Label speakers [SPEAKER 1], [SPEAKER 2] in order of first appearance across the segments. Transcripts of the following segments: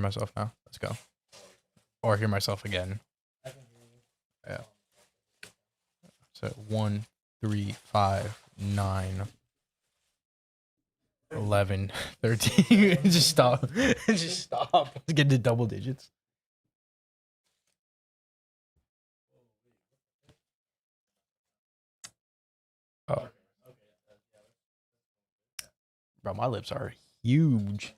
[SPEAKER 1] myself now. Let's go. Or hear myself again. Yeah. So 1, 3, 5, 9, 11, 13. Just stop. Just stop. Let's get to double digits. Oh. Bro, my lips are huge.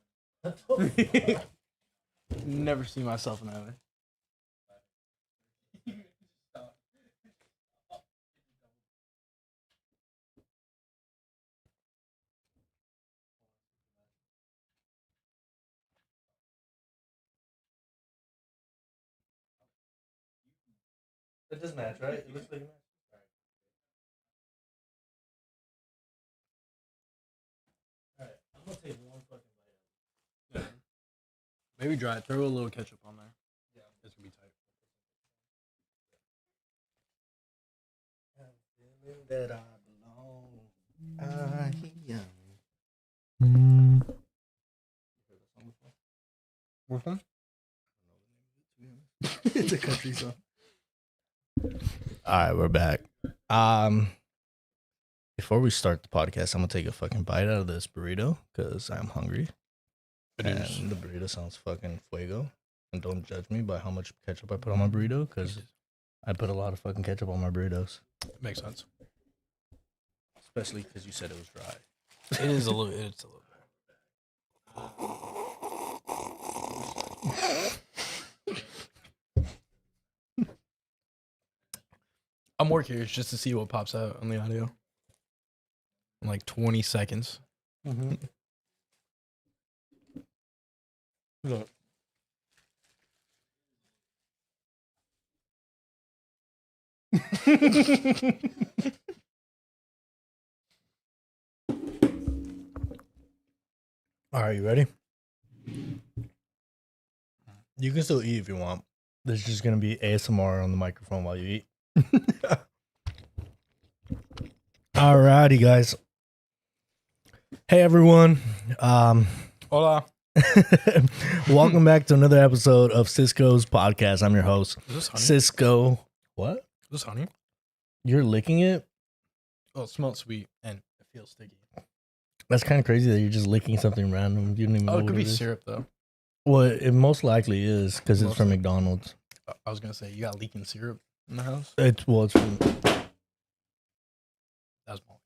[SPEAKER 1] Never see myself in that way.
[SPEAKER 2] It does match, right? It looks like a match. Alright, I'm gonna take one fucking bite.
[SPEAKER 1] Maybe dry it. Throw a little ketchup on there.
[SPEAKER 2] Yeah.
[SPEAKER 1] This could be tight.
[SPEAKER 2] Feeling that I belong. I
[SPEAKER 1] Which one?
[SPEAKER 2] It's a country song.
[SPEAKER 3] All right, we're back. Before we start the podcast, I'm gonna take a fucking bite out of this burrito because I'm hungry. And the burrito sounds fucking fuego. And don't judge me by how much ketchup I put on my burrito because I put a lot of fucking ketchup on my burritos.
[SPEAKER 1] Makes sense.
[SPEAKER 3] Especially because you said it was dry.
[SPEAKER 1] It is a little. It's a little. I'm more curious just to see what pops out on the audio. In like 20 seconds.
[SPEAKER 3] Mm-hmm.
[SPEAKER 1] Look.
[SPEAKER 3] All right, you ready? You can still eat if you want. There's just gonna be ASMR on the microphone while you eat. Alrighty, guys. Hey, everyone.
[SPEAKER 1] Hola.
[SPEAKER 3] Welcome back to another episode of Cisco's podcast. I'm your host,
[SPEAKER 1] Is this honey?
[SPEAKER 3] Cisco. What?
[SPEAKER 1] Is this honey?
[SPEAKER 3] You're licking it?
[SPEAKER 1] Oh, it smells sweet and it feels sticky.
[SPEAKER 3] That's kind of crazy that you're just licking something random. You don't even know
[SPEAKER 1] Oh, it
[SPEAKER 3] what
[SPEAKER 1] could be
[SPEAKER 3] is.
[SPEAKER 1] syrup though.
[SPEAKER 3] Well, it most likely is because it's from McDonald's.
[SPEAKER 1] I was gonna say you got leaking syrup in the house.
[SPEAKER 3] It's from.
[SPEAKER 1] That's Molly.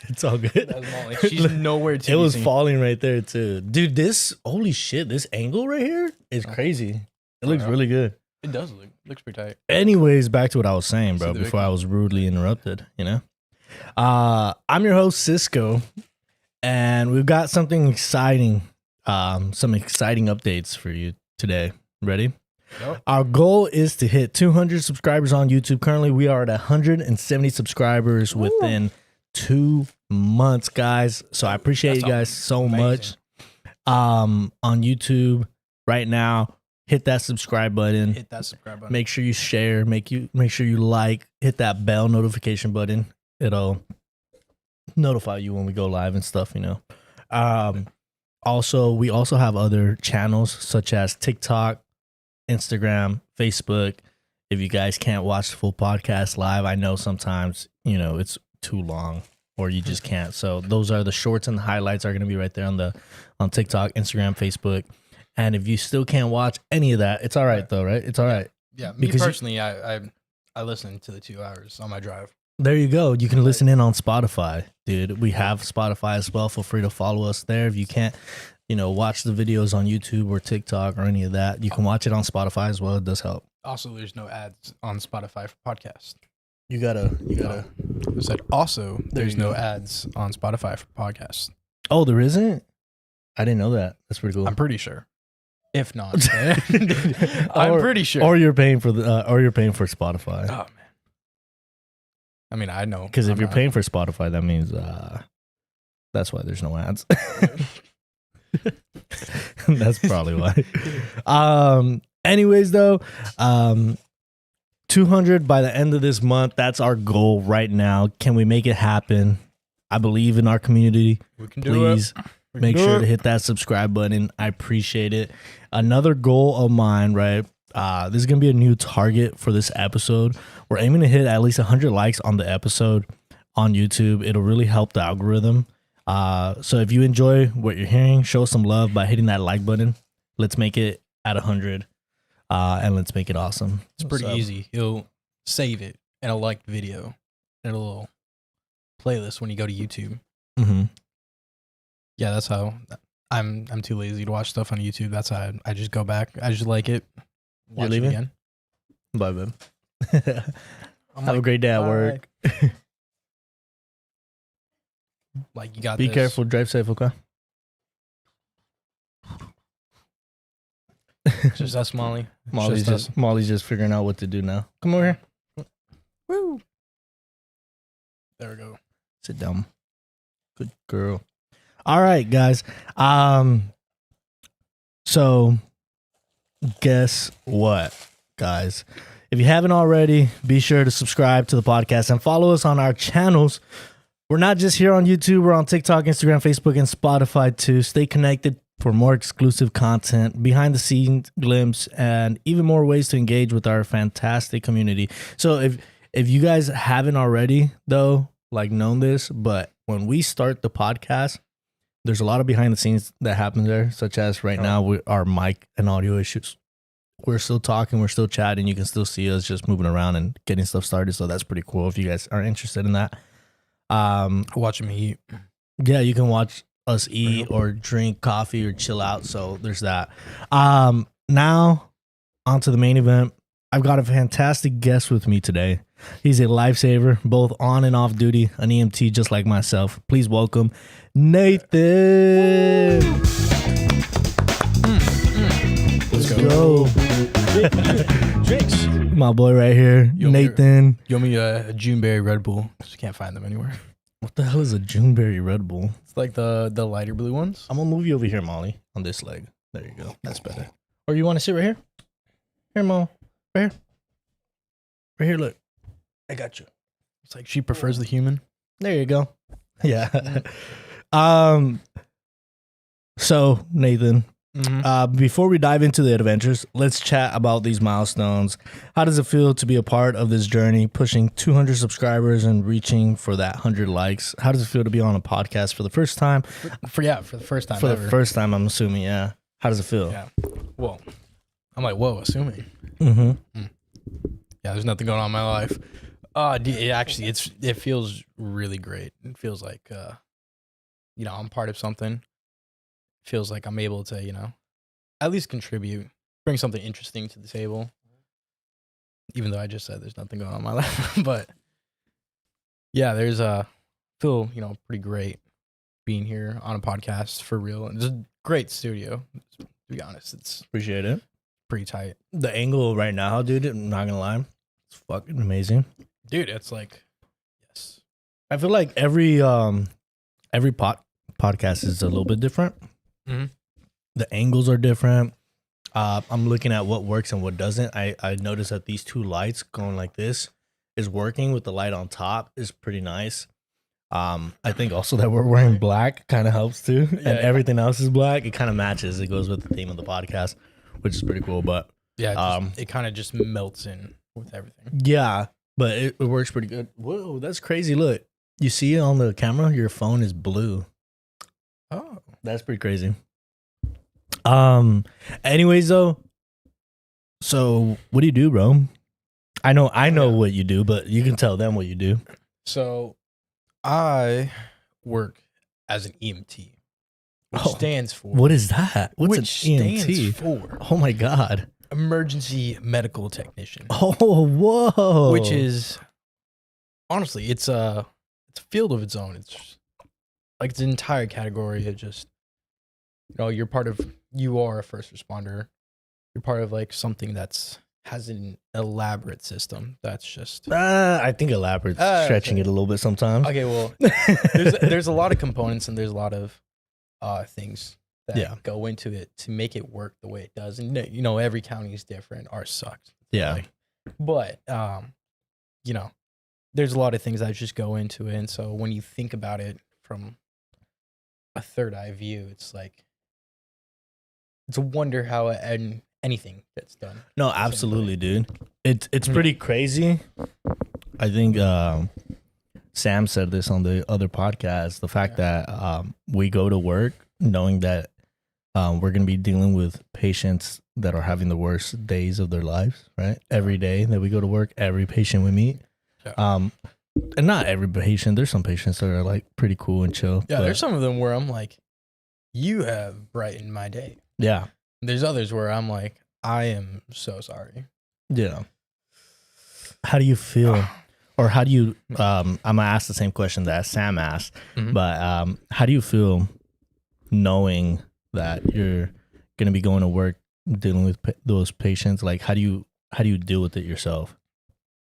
[SPEAKER 3] It's all good.
[SPEAKER 1] That's Molly. She's nowhere to
[SPEAKER 3] It
[SPEAKER 1] be
[SPEAKER 3] was
[SPEAKER 1] seen.
[SPEAKER 3] falling right there too, dude. Holy shit! This angle right here is crazy. It looks
[SPEAKER 1] yeah.
[SPEAKER 3] really good.
[SPEAKER 1] It does looks pretty tight.
[SPEAKER 3] Anyways, back to what I was saying,
[SPEAKER 1] See
[SPEAKER 3] bro.
[SPEAKER 1] the
[SPEAKER 3] Before
[SPEAKER 1] victim.
[SPEAKER 3] I was rudely interrupted, I'm your host Cisco, and we've got something exciting, some exciting updates for you today. Ready?
[SPEAKER 1] Yep.
[SPEAKER 3] Our goal is to hit 200 subscribers on YouTube. Currently, we are at 170 subscribers within 2 months, guys. So I appreciate
[SPEAKER 1] That's
[SPEAKER 3] you guys so
[SPEAKER 1] amazing.
[SPEAKER 3] much. On YouTube right now, hit that subscribe button.
[SPEAKER 1] Hit that subscribe button.
[SPEAKER 3] Make sure you share. Make sure you like. Hit that bell notification button. It'll notify you when we go live and stuff. Also, we also have other channels such as TikTok, Instagram, Facebook. If you guys can't watch the full podcast live, I know sometimes it's too long or you just can't. So those are the shorts and the highlights are going to be right there on TikTok, Instagram, Facebook. And if you still can't watch any of that, it's all right though, right? It's all right.
[SPEAKER 1] Yeah, me
[SPEAKER 3] Because
[SPEAKER 1] personally, I listen to the 2 hours on my drive.
[SPEAKER 3] There you go. You can listen in on Spotify, dude. We have Spotify as well. Feel free to follow us there. If you can't, watch the videos on YouTube or TikTok or any of that, you can watch it on Spotify as well. It does help.
[SPEAKER 1] Also, there's no ads on Spotify for podcasts.
[SPEAKER 3] You gotta.
[SPEAKER 1] I said also, there's
[SPEAKER 3] you
[SPEAKER 1] no
[SPEAKER 3] go.
[SPEAKER 1] ads on Spotify for podcasts.
[SPEAKER 3] Oh, there isn't? I didn't know that. That's pretty cool.
[SPEAKER 1] I'm pretty sure. If not, I'm pretty sure.
[SPEAKER 3] Or you're paying for Spotify.
[SPEAKER 1] Oh man. I mean, I know.
[SPEAKER 3] Because if
[SPEAKER 1] I'm
[SPEAKER 3] you're
[SPEAKER 1] not.
[SPEAKER 3] paying for Spotify, that means that's why there's no ads. That's probably why. Anyways, though, 200 by the end of this month. That's our goal right now. Can we make it happen? I believe in our community.
[SPEAKER 1] We can do
[SPEAKER 3] Please Make sure to hit that subscribe button. I appreciate it. Another goal of mine, right? This is going to be a new target for this episode. We're aiming to hit at least 100 likes on the episode on YouTube. It'll really help the algorithm. So if you enjoy what you're hearing, show some love by hitting that like button. Let's make it at 100. And let's make it awesome.
[SPEAKER 1] It's pretty easy. You'll save it in a liked video in a little playlist when you go to YouTube.
[SPEAKER 3] Mm-hmm.
[SPEAKER 1] Yeah, that's how I'm too lazy to watch stuff on YouTube. That's how I just go back. I just like it. Watch
[SPEAKER 3] leaving?
[SPEAKER 1] it again.
[SPEAKER 3] Bye, babe. Have a great day at work.
[SPEAKER 1] Like, you got
[SPEAKER 3] Be
[SPEAKER 1] this.
[SPEAKER 3] careful. Drive safe, okay?
[SPEAKER 1] Just us, Molly.
[SPEAKER 3] Molly's just figuring out what to do now. Come over here.
[SPEAKER 1] Woo. There we go.
[SPEAKER 3] Sit down. Good girl. All right, guys. So guess what, guys? If you haven't already, be sure to subscribe to the podcast and follow us on our channels. We're not just here on YouTube. We're on TikTok, Instagram, Facebook, and Spotify too. Stay connected for more exclusive content, behind the scenes glimpse, and even more ways to engage with our fantastic community. So if you guys haven't already, though, like, known this, but when we start the podcast, there's a lot of behind the scenes that happens there, such as right now our mic and audio issues. We're still talking, we're still chatting. You can still see us just moving around and getting stuff started. So that's pretty cool if you guys are interested in that.
[SPEAKER 1] Watching me eat.
[SPEAKER 3] Yeah, you can watch us eat or drink coffee or chill out. So there's that. Now on to the main event. I've got a fantastic guest with me today. He's a lifesaver, both on and off duty, an EMT just like myself. Please welcome Nathan. Let's go.
[SPEAKER 1] Drinks.
[SPEAKER 3] My boy right here, Nathan.
[SPEAKER 1] You owe me a Juneberry Red Bull. Just can't find them anywhere.
[SPEAKER 3] What the hell is a Juneberry Red Bull?
[SPEAKER 1] It's like the lighter blue ones.
[SPEAKER 3] I'm gonna move you over here, Molly, on this leg. There you go. That's better. Or you want to sit right here? Here, Mo. Right here. Right here, look. I got you.
[SPEAKER 1] It's like she prefers the human.
[SPEAKER 3] There you go. Yeah. So, Nathan, before we dive into the adventures, let's chat about these milestones. How does it feel to be a part of this journey, pushing 200 subscribers and reaching for that 100 likes? How does it feel to be on a podcast for the first time?
[SPEAKER 1] For the first time.
[SPEAKER 3] For the first time, I'm assuming, yeah. How does it feel?
[SPEAKER 1] Yeah. Well, I'm like, whoa, assuming.
[SPEAKER 3] Mm-hmm.
[SPEAKER 1] Yeah, there's nothing going on in my life. It feels really great. It feels like, I'm part of something. It feels like I'm able to, at least contribute, bring something interesting to the table. Even though I just said there's nothing going on in my life, but yeah, feel pretty great being here on a podcast for real. And it's a great studio. To be honest, it's
[SPEAKER 3] Appreciate it.
[SPEAKER 1] pretty tight,
[SPEAKER 3] The angle right now, dude, I'm not gonna lie, it's fucking amazing.
[SPEAKER 1] dude. It's like, yes,
[SPEAKER 3] I feel like every podcast is a little bit different.
[SPEAKER 1] Mhm.
[SPEAKER 3] The angles are different. I'm looking at what works and what doesn't. I noticed that these two lights going like this is working with the light on top is pretty nice. I think also that we're wearing black kind of helps too, and everything else is black. It kind of matches. It goes with the theme of the podcast, which is pretty cool. But
[SPEAKER 1] yeah, it kind of just melts in with everything.
[SPEAKER 3] yeah, but it works pretty good. Whoa, that's crazy! Look, you see it on the camera. Your phone is blue.
[SPEAKER 1] Oh,
[SPEAKER 3] That's pretty crazy. Anyways, though, so what do you do, bro? I know what you do, but you can tell them what you do.
[SPEAKER 1] so I work as an EMT, which stands for
[SPEAKER 3] What is that? What's
[SPEAKER 1] which
[SPEAKER 3] an EMT?
[SPEAKER 1] stands for
[SPEAKER 3] Oh my god.
[SPEAKER 1] emergency medical technician.
[SPEAKER 3] Oh, whoa.
[SPEAKER 1] Which is honestly, it's a field of its own. It's like it's an entire category. It just you are a first responder. You're part of like something has an elaborate system. That's just
[SPEAKER 3] I think elaborate's stretching
[SPEAKER 1] okay.
[SPEAKER 3] it a little bit sometimes.
[SPEAKER 1] okay. Well, there's a lot of components and there's a lot of things that go into it to make it work the way it does. And every county is different. Ours sucks.
[SPEAKER 3] Yeah.
[SPEAKER 1] But there's a lot of things that just go into it. And so when you think about it from a third eye view. It's like it's a wonder how anything gets done.
[SPEAKER 3] No, absolutely, dude. It's pretty crazy. I think Sam said this on the other podcast. The fact that we go to work knowing that we're gonna be dealing with patients that are having the worst days of their lives, right? Every day that we go to work, every patient we meet.
[SPEAKER 1] Yeah.
[SPEAKER 3] And not every patient. There's some patients that are like pretty cool and chill.
[SPEAKER 1] Yeah,
[SPEAKER 3] but
[SPEAKER 1] there's some of them where I'm like, you have brightened my day.
[SPEAKER 3] yeah,
[SPEAKER 1] There's others where I'm like, I am so sorry.
[SPEAKER 3] yeah. How do you feel, or how do you? I'm gonna ask the same question that Sam asked,
[SPEAKER 1] Mhm.
[SPEAKER 3] but how do you feel knowing that you're gonna be going to work dealing with those patients? Like, how do you deal with it yourself?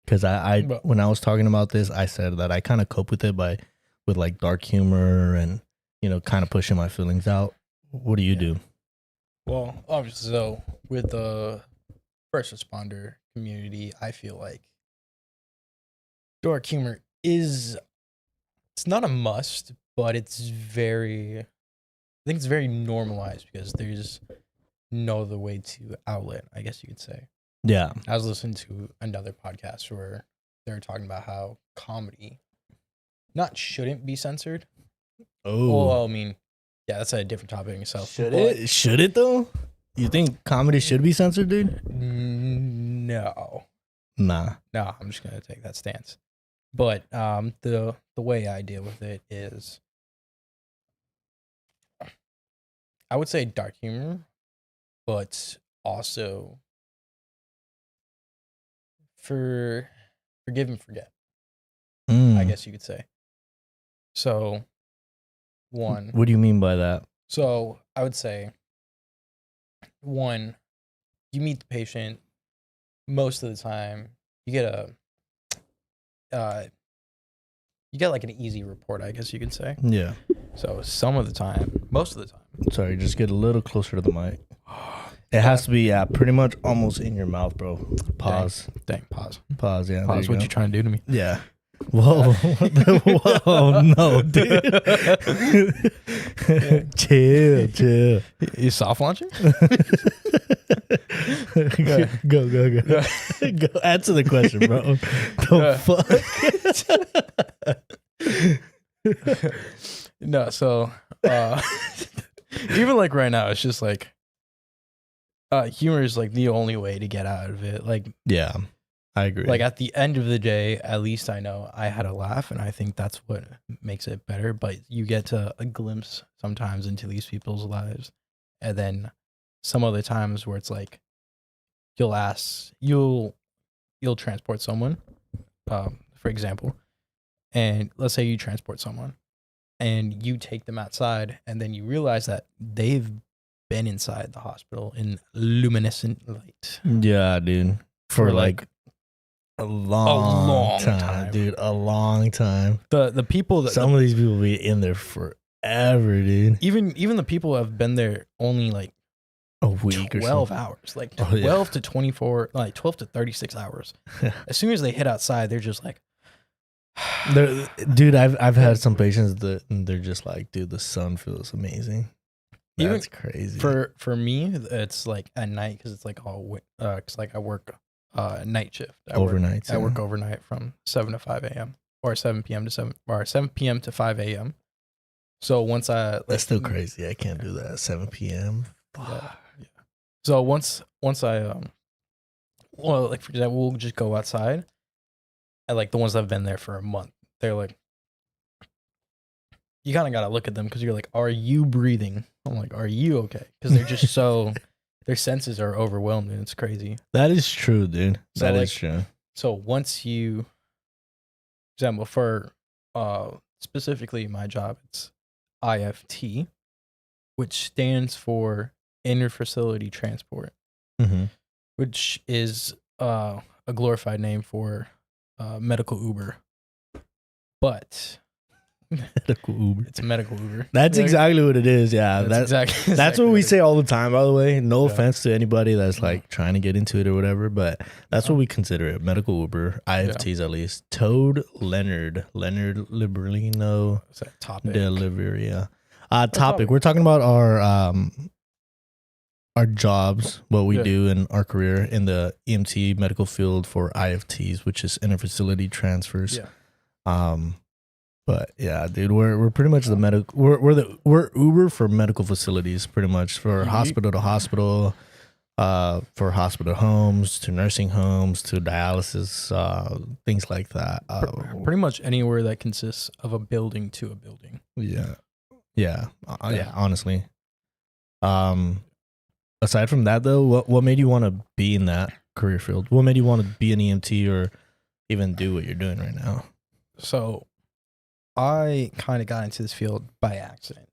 [SPEAKER 3] Because I
[SPEAKER 1] Well-
[SPEAKER 3] when I was talking about this, I said that I kind of cope with it with like dark humor and kind of pushing my feelings out. What do you do?
[SPEAKER 1] Well, obviously, so with the first responder community, I feel like dark humor it's not a must, but I think it's very normalized because there's no other way to outlet, I guess you could say.
[SPEAKER 3] Yeah.
[SPEAKER 1] I was listening to another podcast where they were talking about how comedy not shouldn't be censored.
[SPEAKER 3] Oh,
[SPEAKER 1] Well, I mean, yeah, that's a different topic in itself.
[SPEAKER 3] should
[SPEAKER 1] but
[SPEAKER 3] it? Should it though? You think comedy should be censored, dude?
[SPEAKER 1] No.
[SPEAKER 3] Nah.
[SPEAKER 1] No, I'm just gonna take that stance. But the way I deal with it is, I would say dark humor, but also forgive and forget, I guess you could say. So one,
[SPEAKER 3] What do you mean by that?
[SPEAKER 1] so I would say one, you meet the patient most of the time, you get like an easy report, I guess you could say.
[SPEAKER 3] Yeah.
[SPEAKER 1] So some of the time, most of the time.
[SPEAKER 3] Sorry, just get a little closer to the mic. It has to be pretty much almost in your mouth, bro. Pause.
[SPEAKER 1] Dang, pause.
[SPEAKER 3] Pause. Yeah.
[SPEAKER 1] Pause. What you trying to do to me?
[SPEAKER 3] Yeah. Whoa. Whoa. No, dude. Chill.
[SPEAKER 1] You soft launching?
[SPEAKER 3] Go. Go. Answer the question, bro. The fuck?
[SPEAKER 1] No, so even like right now, it's just like humor is like the only way to get out of it. Like,
[SPEAKER 3] Yeah, I agree.
[SPEAKER 1] like at the end of the day, at least I know I had a laugh, and I think that's what makes it better. But you get a glimpse sometimes into these people's lives, and then some other times where it's like you'll transport someone, for example, and let's say you transport someone, and you take them outside, and then you realize that they've been inside the hospital in luminescent light.
[SPEAKER 3] Yeah, dude. For like a long time, dude. A long time.
[SPEAKER 1] The people that
[SPEAKER 3] Some of these people be in there forever, dude.
[SPEAKER 1] even the people who have been there only like
[SPEAKER 3] A week or
[SPEAKER 1] 12
[SPEAKER 3] something.
[SPEAKER 1] hours, like
[SPEAKER 3] Oh, yeah.
[SPEAKER 1] 12 to 24, like 12 to 36 hours. As soon as they hit outside, they're just like,
[SPEAKER 3] Dude, I've had some patients that they're just like, dude, the sun feels amazing.
[SPEAKER 1] Even
[SPEAKER 3] That's crazy.
[SPEAKER 1] for me, it's like at night because it's like because like I work night shift.
[SPEAKER 3] Overnights.
[SPEAKER 1] I work overnight from 7 to 5 a.m. or 7 p.m. to 7 p.m. to 5 a.m. So once
[SPEAKER 3] That's still crazy. I can't do that. 7 p.m.
[SPEAKER 1] Yeah. So once I well, like for example, we'll just go outside, and like the ones that have been there for a month, they're like, you kind of gotta look at them because you're like, are you breathing? I'm like, are you okay? Because they're just so their senses are overwhelmed, and it's crazy.
[SPEAKER 3] That is true, dude.
[SPEAKER 1] So,
[SPEAKER 3] That
[SPEAKER 1] like,
[SPEAKER 3] is true.
[SPEAKER 1] So once you, for example, for specifically my job, it's IFT, which stands for interfacility transport,
[SPEAKER 3] Mm-hmm.
[SPEAKER 1] which is a glorified name for medical Uber, but
[SPEAKER 3] Medical Uber.
[SPEAKER 1] it's medical Uber.
[SPEAKER 3] That's
[SPEAKER 1] Like,
[SPEAKER 3] exactly what it is. Yeah,
[SPEAKER 1] that's exactly
[SPEAKER 3] that's what we
[SPEAKER 1] it is.
[SPEAKER 3] say all the time. By the way, no
[SPEAKER 1] Yeah.
[SPEAKER 3] offense to anybody that's like trying to get into it or whatever, but that's what we consider it. Medical Uber, IFTs at least. Leonard Liberino
[SPEAKER 1] What's that topic?
[SPEAKER 3] Delivery. Yeah. Topic.
[SPEAKER 1] topic?
[SPEAKER 3] We're talking about our jobs, what we
[SPEAKER 1] Yeah.
[SPEAKER 3] do in our career in the EMT medical field for IFTs, which is interfacility transfers.
[SPEAKER 1] Yeah.
[SPEAKER 3] But yeah, dude, we're pretty much the medical. We're Uber for medical facilities, pretty much for
[SPEAKER 1] You-
[SPEAKER 3] hospital to hospital, for hospital homes to nursing homes to dialysis, things like that.
[SPEAKER 1] Pretty much anywhere that consists of a building to a building.
[SPEAKER 3] Yeah. Yeah. Honestly. Aside from that though, what made you want to be in that career field? What made you want to be an EMT or even do what you're doing right now?
[SPEAKER 1] So I kind of got into this field by accident.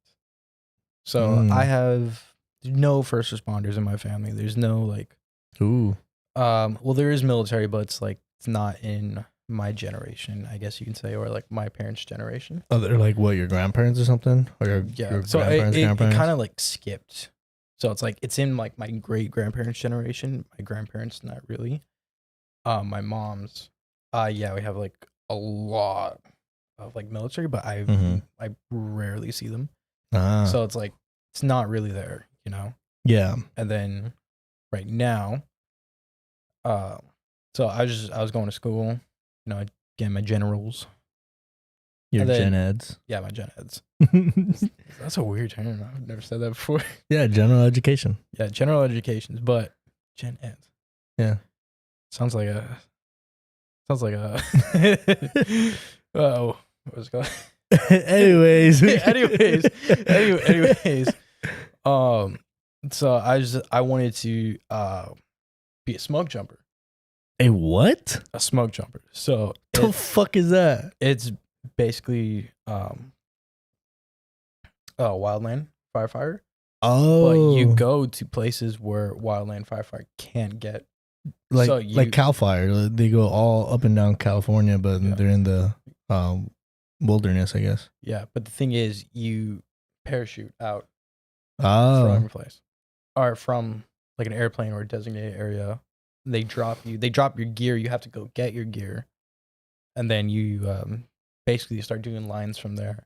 [SPEAKER 1] So I have no first responders in my family. There's no like,
[SPEAKER 3] Ooh.
[SPEAKER 1] well, there is military, but it's like, it's not in my generation, I guess you can say, or like my parents' generation.
[SPEAKER 3] Oh, they're like what, your grandparents or something? Or your
[SPEAKER 1] So
[SPEAKER 3] grandparents,
[SPEAKER 1] it
[SPEAKER 3] grandparents?
[SPEAKER 1] kind of like skipped. So it's like, it's in like my great grandparents' generation. My grandparents, not really. My mom's, yeah, we have like a lot of like military, but I rarely see them. So it's like, it's not really there, you know?
[SPEAKER 3] Yeah.
[SPEAKER 1] And then right now, so I was going to school, you know, getting my generals.
[SPEAKER 3] Your
[SPEAKER 1] And then-
[SPEAKER 3] gen eds.
[SPEAKER 1] Yeah, my gen eds. That's a weird term. I've never said that before.
[SPEAKER 3] Yeah, general education.
[SPEAKER 1] Yeah, general educations, but gen eds.
[SPEAKER 3] Yeah.
[SPEAKER 1] Sounds like a oh, what was it called?
[SPEAKER 3] anyways.
[SPEAKER 1] anyways. So I wanted to be a smoke jumper.
[SPEAKER 3] A what?
[SPEAKER 1] A smoke jumper. So
[SPEAKER 3] The fuck is that?
[SPEAKER 1] it's basically a wildland firefighter.
[SPEAKER 3] Oh.
[SPEAKER 1] But you go to places where wildland firefighter can't get.
[SPEAKER 3] like
[SPEAKER 1] so
[SPEAKER 3] like Cal Fire. They go all up and down California, but
[SPEAKER 1] Yeah.
[SPEAKER 3] they're in the wilderness, I guess.
[SPEAKER 1] Yeah, but the thing is, you parachute out
[SPEAKER 3] Oh.
[SPEAKER 1] from a place, or from like an airplane or a designated area. They drop you. They drop your gear. You have to go get your gear, and then you basically start doing lines from there.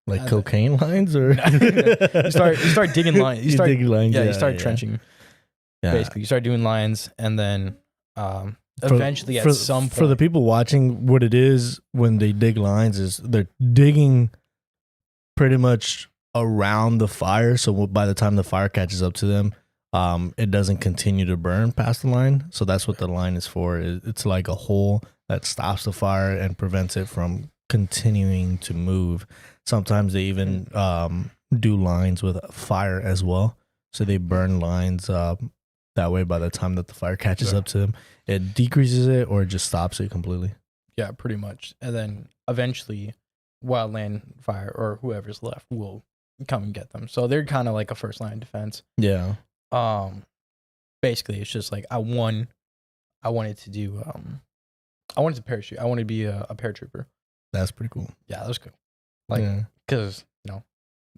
[SPEAKER 3] Like
[SPEAKER 1] and
[SPEAKER 3] cocaine lines, or
[SPEAKER 1] You start digging lines. You start
[SPEAKER 3] dig lines.
[SPEAKER 1] you start trenching.
[SPEAKER 3] Yeah.
[SPEAKER 1] Basically, you start doing lines, and then
[SPEAKER 3] For-
[SPEAKER 1] eventually at some point,
[SPEAKER 3] for the people watching, what it is when they dig lines is they're digging pretty much around the fire. So by the time the fire catches up to them, it doesn't continue to burn past the line. So that's what the line is for. It's like a hole that stops the fire and prevents it from continuing to move. Sometimes they even do lines with fire as well. So they burn lines that way. By the time that the fire catches up to them, it decreases it or it just stops it completely.
[SPEAKER 1] yeah, pretty much. And then eventually, wildland fire or whoever's left will come and get them. So they're kind of like a first line of defense.
[SPEAKER 3] Yeah.
[SPEAKER 1] Basically, it's just like I wanted to parachute. I wanted to be a paratrooper.
[SPEAKER 3] That's pretty cool.
[SPEAKER 1] Yeah, that was cool. Like,
[SPEAKER 3] yeah.
[SPEAKER 1] because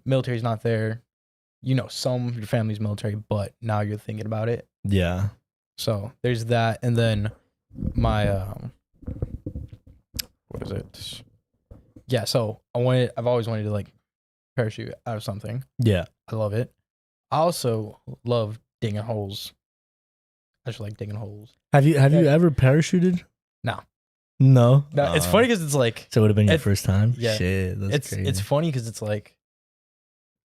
[SPEAKER 1] military's not there. Some of your family's military, but now you're thinking about it.
[SPEAKER 3] Yeah.
[SPEAKER 1] So there's that, and then my what is it? Yeah, so I've always wanted to like parachute out of something.
[SPEAKER 3] Yeah.
[SPEAKER 1] I love it. I also love digging holes. I just like digging holes.
[SPEAKER 3] Have you ever parachuted?
[SPEAKER 1] No.
[SPEAKER 3] No.
[SPEAKER 1] No, it's funny because it's like
[SPEAKER 3] So it would have been your
[SPEAKER 1] it-
[SPEAKER 3] first time.
[SPEAKER 1] yeah.
[SPEAKER 3] Shit. That's crazy.
[SPEAKER 1] it's funny because it's like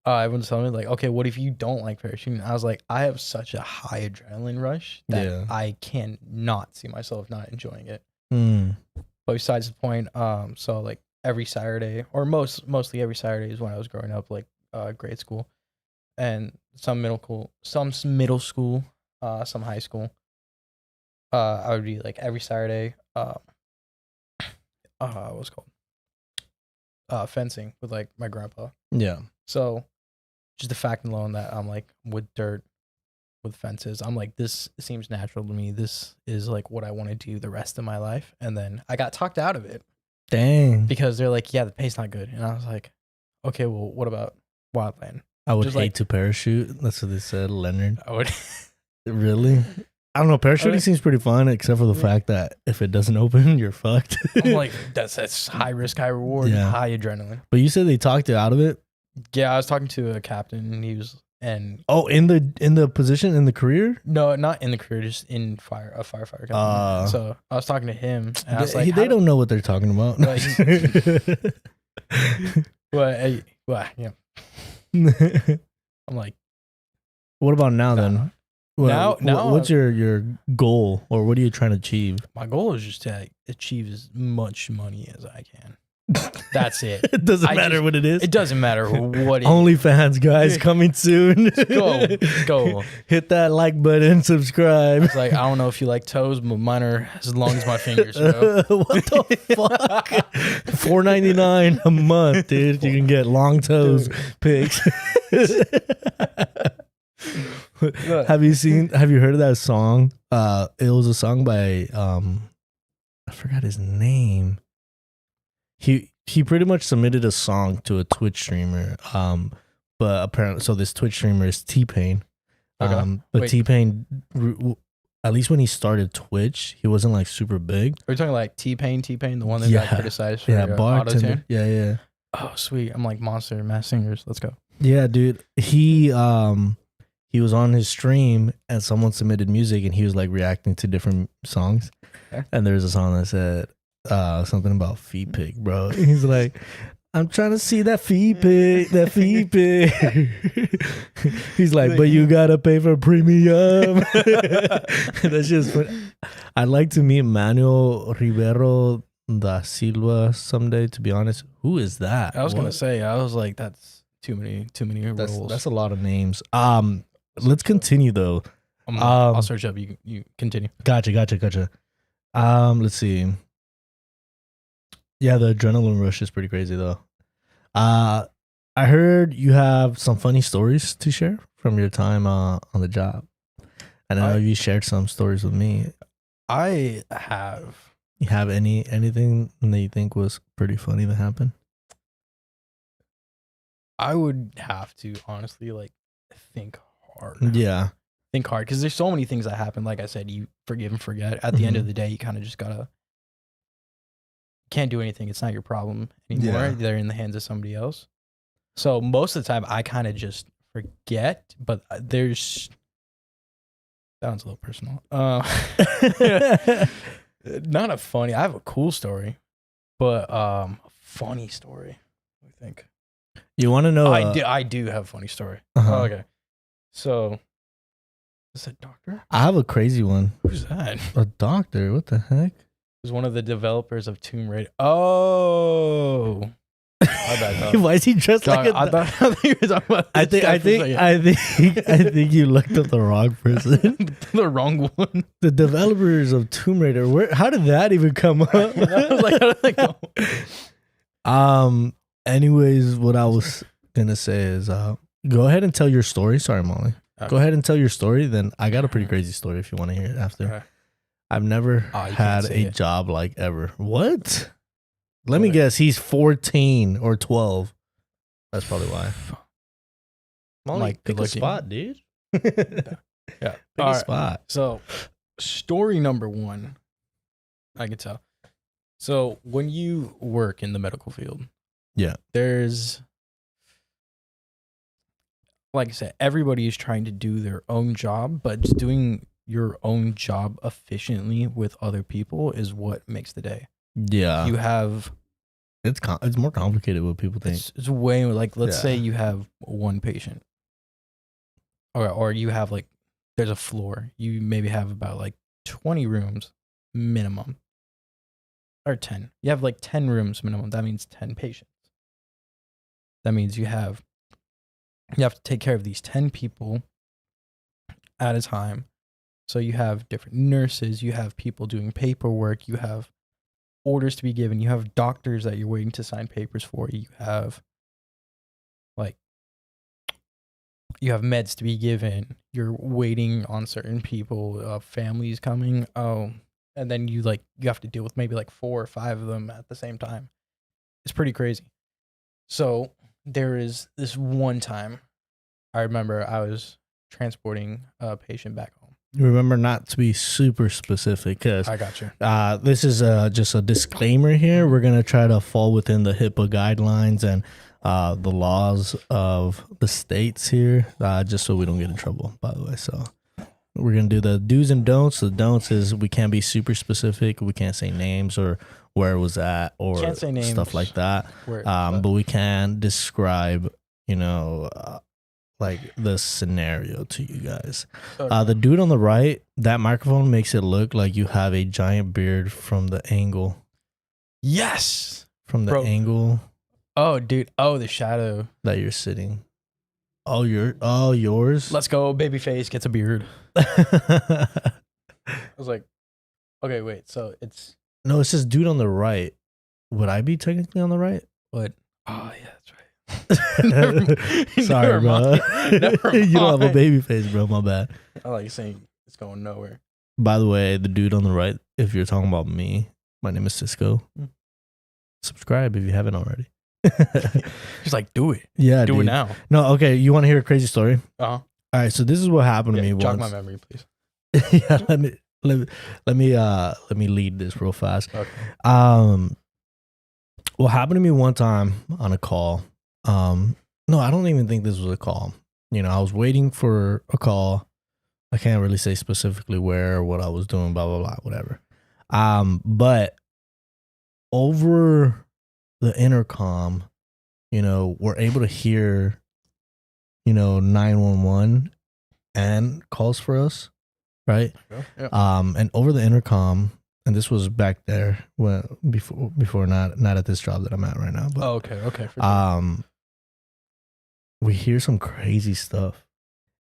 [SPEAKER 1] everyone's telling me like, okay, what if you don't like parachuting? I was like, I have such a high adrenaline rush that
[SPEAKER 3] Yeah.
[SPEAKER 1] I can not see myself not enjoying it.
[SPEAKER 3] Mm.
[SPEAKER 1] But besides the point, so like every Saturday or mostly every Saturday is when I was growing up, like grade school, and some middle school, some high school. I would be like every Saturday, what's it called? Fencing with like my grandpa.
[SPEAKER 3] Yeah.
[SPEAKER 1] So just the fact alone that I'm like with dirt, with fences, I'm like, this seems natural to me. This is like what I want to do the rest of my life. And then I got talked out of it
[SPEAKER 3] Dang.
[SPEAKER 1] because they're like, yeah, the pay's not good. And I was like, okay, well, what about wildland?
[SPEAKER 3] I would
[SPEAKER 1] just
[SPEAKER 3] hate
[SPEAKER 1] like-
[SPEAKER 3] to parachute. That's what they said, Leonard.
[SPEAKER 1] I would.
[SPEAKER 3] Really? I don't know. Parachuting
[SPEAKER 1] Okay.
[SPEAKER 3] seems pretty fun, except for the
[SPEAKER 1] Yeah.
[SPEAKER 3] fact that if it doesn't open, you're fucked.
[SPEAKER 1] I'm like, that's high risk, high reward,
[SPEAKER 3] Yeah.
[SPEAKER 1] high adrenaline.
[SPEAKER 3] But you said they talked you out of it.
[SPEAKER 1] Yeah, I was talking to a captain, and he was, and
[SPEAKER 3] Oh, in the position in the career.
[SPEAKER 1] no, not in the career, just in a firefighter captain. So I was talking to him, and I was like,
[SPEAKER 3] They don't know what they're talking about.
[SPEAKER 1] Like, yeah. I'm like,
[SPEAKER 3] What about now then? What's your goal, or what are you trying to achieve?
[SPEAKER 1] my goal is just to achieve as much money as I can. That's it.
[SPEAKER 3] It doesn't matter what it is.
[SPEAKER 1] It doesn't matter what it
[SPEAKER 3] OnlyFans, guys, coming soon.
[SPEAKER 1] Go.
[SPEAKER 3] Hit that like button, subscribe.
[SPEAKER 1] It's like, I don't know if you like toes, but mine are as long as my fingers, bro.
[SPEAKER 3] What the fuck? $4.99 a month, dude. You can get long toes pics. Have you heard of that song? It was a song by I forgot his name. He pretty much submitted a song to a Twitch streamer. But apparently, so this Twitch streamer is T-Pain. But
[SPEAKER 1] Wait.
[SPEAKER 3] T-Pain, at least when he started Twitch, he wasn't like super big.
[SPEAKER 1] Are you talking like T-Pain, the one that got criticized for
[SPEAKER 3] bartender.
[SPEAKER 1] auto-tune?
[SPEAKER 3] Yeah.
[SPEAKER 1] Oh, sweet. I'm like Monster Mass Singers. Let's go.
[SPEAKER 3] Yeah, dude. He was on his stream and someone submitted music and he was like reacting to different songs.
[SPEAKER 1] Okay.
[SPEAKER 3] And there's a song that said something about feet pic, bro. He's like, I'm trying to see that feet pic. He's like, but you gotta pay for premium. That's just fun. I'd like to meet Manuel Rivero da Silva someday, to be honest. Who is that?
[SPEAKER 1] I was gonna say, I was like, that's too many roles.
[SPEAKER 3] That's a lot of names. Let's continue though.
[SPEAKER 1] I'll search up. You continue.
[SPEAKER 3] Gotcha. Let's see. Yeah, the adrenaline rush is pretty crazy though. I heard you have some funny stories to share from your time on the job. And I know you shared some stories with me.
[SPEAKER 1] I have.
[SPEAKER 3] You have anything that you think was pretty funny that happened?
[SPEAKER 1] I would have to honestly like think hard.
[SPEAKER 3] Yeah.
[SPEAKER 1] Think hard because there's so many things that happen. Like I said, you forgive and forget. At the end of the day, you kind of just can't do anything. It's not your problem anymore.
[SPEAKER 3] Yeah.
[SPEAKER 1] They're in the hands of somebody else. So most of the time, I kind of just forget. But there's sounds a little personal. Not a funny. I have a cool story, but a funny story. I think.
[SPEAKER 3] You want to know?
[SPEAKER 1] I do have a funny story.
[SPEAKER 3] Uh-huh.
[SPEAKER 1] Oh, okay. So, is that doctor?
[SPEAKER 3] I have a crazy one.
[SPEAKER 1] Who's that?
[SPEAKER 3] A doctor? What the heck?
[SPEAKER 1] Who's one of the developers of Tomb Raider? Oh, my bad.
[SPEAKER 3] Why is he dressed
[SPEAKER 1] Dog,
[SPEAKER 3] like a?
[SPEAKER 1] I thought you were talking about.
[SPEAKER 3] I think you looked up the wrong person.
[SPEAKER 1] The wrong one.
[SPEAKER 3] The developers of Tomb Raider. How did that even come up?
[SPEAKER 1] I was like, how did that go?
[SPEAKER 3] Anyways, what I was gonna say is, go ahead and tell your story. Sorry, Molly.
[SPEAKER 1] Okay.
[SPEAKER 3] Go ahead and tell your story. Then I got a pretty crazy story if you want to hear it after.
[SPEAKER 1] Okay.
[SPEAKER 3] I've never had a job like ever. What? Let me guess. He's 14 or 12. That's probably why. Molly,
[SPEAKER 1] Like,
[SPEAKER 3] pick a
[SPEAKER 1] looking.
[SPEAKER 3] spot, dude.
[SPEAKER 1] Yeah.
[SPEAKER 3] Pick a spot.
[SPEAKER 1] So, story number one, I can tell. So, when you work in the medical field,
[SPEAKER 3] yeah,
[SPEAKER 1] there's, like I said, everybody is trying to do their own job, but just doing your own job efficiently with other people is what makes the day.
[SPEAKER 3] Yeah,
[SPEAKER 1] You have,
[SPEAKER 3] it's more complicated what people think.
[SPEAKER 1] it's way like, let's say you have one patient, or you have like, there's a floor. You maybe have about like 20 rooms minimum, or 10. You have like 10 rooms minimum. That means 10 patients. That means you have to take care of these 10 people at a time. So you have different nurses, you have people doing paperwork, you have orders to be given, you have doctors that you're waiting to sign papers for, you have meds to be given, you're waiting on certain people, families coming, and then you have to deal with maybe like 4 or 5 of them at the same time. It's pretty crazy. So there is this one time I remember I was transporting a patient back home.
[SPEAKER 3] remember not to be super specific because
[SPEAKER 1] I got you.
[SPEAKER 3] this is just a disclaimer here. We're gonna try to fall within the HIPAA guidelines and the laws of the states here, just so we don't get in trouble. By the way, so we're gonna do the do's and don'ts. The don'ts is we can't be super specific. We can't say names or where it was at or
[SPEAKER 1] Can't say names.
[SPEAKER 3] stuff like that.
[SPEAKER 1] Where,
[SPEAKER 3] But we can describe, like the scenario to you guys. The dude on the right, that microphone makes it look like you have a giant beard from the angle.
[SPEAKER 1] yes.
[SPEAKER 3] From the
[SPEAKER 1] Bro.
[SPEAKER 3] angle
[SPEAKER 1] Oh, dude. Oh, the shadow.
[SPEAKER 3] that you're sitting. Oh, yours.
[SPEAKER 1] Let's go. Babyface gets a beard. I was like, okay, wait. So it's
[SPEAKER 3] No, it says dude on the right. Would I be technically on the right?
[SPEAKER 1] what? Oh, yeah, that's right. Never-
[SPEAKER 3] Sorry,
[SPEAKER 1] never
[SPEAKER 3] bro.
[SPEAKER 1] mind. Never
[SPEAKER 3] You don't have a
[SPEAKER 1] mind.
[SPEAKER 3] baby face, bro. My bad.
[SPEAKER 1] I like saying it's going nowhere.
[SPEAKER 3] By the way, the dude on the right, if you're talking about me, my name is Cisco.
[SPEAKER 1] Mm.
[SPEAKER 3] Subscribe if you haven't already.
[SPEAKER 1] He's like, do it.
[SPEAKER 3] Yeah,
[SPEAKER 1] Do
[SPEAKER 3] dude.
[SPEAKER 1] it now.
[SPEAKER 3] No, okay. You want to hear a crazy story?
[SPEAKER 1] Uh-huh.
[SPEAKER 3] All right, so this is what happened to
[SPEAKER 1] Yeah,
[SPEAKER 3] me
[SPEAKER 1] jog
[SPEAKER 3] once.
[SPEAKER 1] my memory, please.
[SPEAKER 3] Yeah, let me lead this real fast.
[SPEAKER 1] Okay.
[SPEAKER 3] What happened to me one time on a call? No, I don't even think this was a call. I was waiting for a call. I can't really say specifically where or what I was doing, blah blah blah, whatever. But over the intercom, we're able to hear, 911 and calls for us, right?
[SPEAKER 1] Yeah.
[SPEAKER 3] And over the intercom, and this was back there before not at this job that I'm at right now, but
[SPEAKER 1] Oh, okay. For sure.
[SPEAKER 3] we hear some crazy stuff,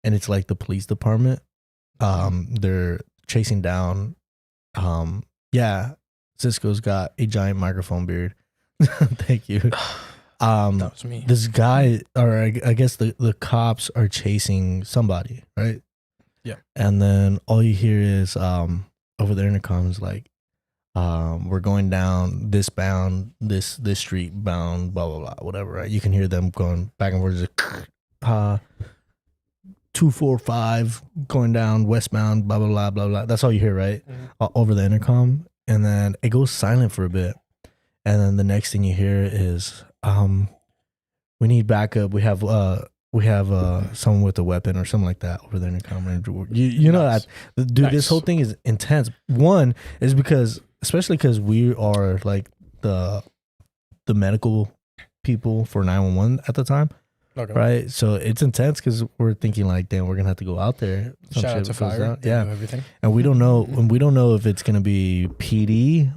[SPEAKER 3] and it's like the police department. They're chasing down. Cisco's got a giant microphone beard. Thank you.
[SPEAKER 1] That was me.
[SPEAKER 3] This guy, or I guess the cops are chasing somebody, right?
[SPEAKER 1] Yeah.
[SPEAKER 3] And then all you hear is over the intercom is like, we're going down this bound, this street bound, blah blah blah, whatever. Right? You can hear them going back and forth. Just, 245 going down westbound, blah blah blah blah blah. That's all you hear, right? Over the intercom, and then it goes silent for a bit, and then the next thing you hear is, we need backup. We have someone with a weapon or something like that over the intercom. You know
[SPEAKER 1] Nice.
[SPEAKER 3] that, dude. This
[SPEAKER 1] Nice.
[SPEAKER 3] whole thing is intense. One is especially because we are like the medical people for 911 at the time.
[SPEAKER 1] Okay.
[SPEAKER 3] Right, so it's intense because we're thinking like, damn, we're gonna have to go out there. Some
[SPEAKER 1] Shout out
[SPEAKER 3] shit
[SPEAKER 1] to
[SPEAKER 3] goes
[SPEAKER 1] fire.
[SPEAKER 3] down.
[SPEAKER 1] They
[SPEAKER 3] Yeah,
[SPEAKER 1] do everything.
[SPEAKER 3] and we don't know if it's gonna be PD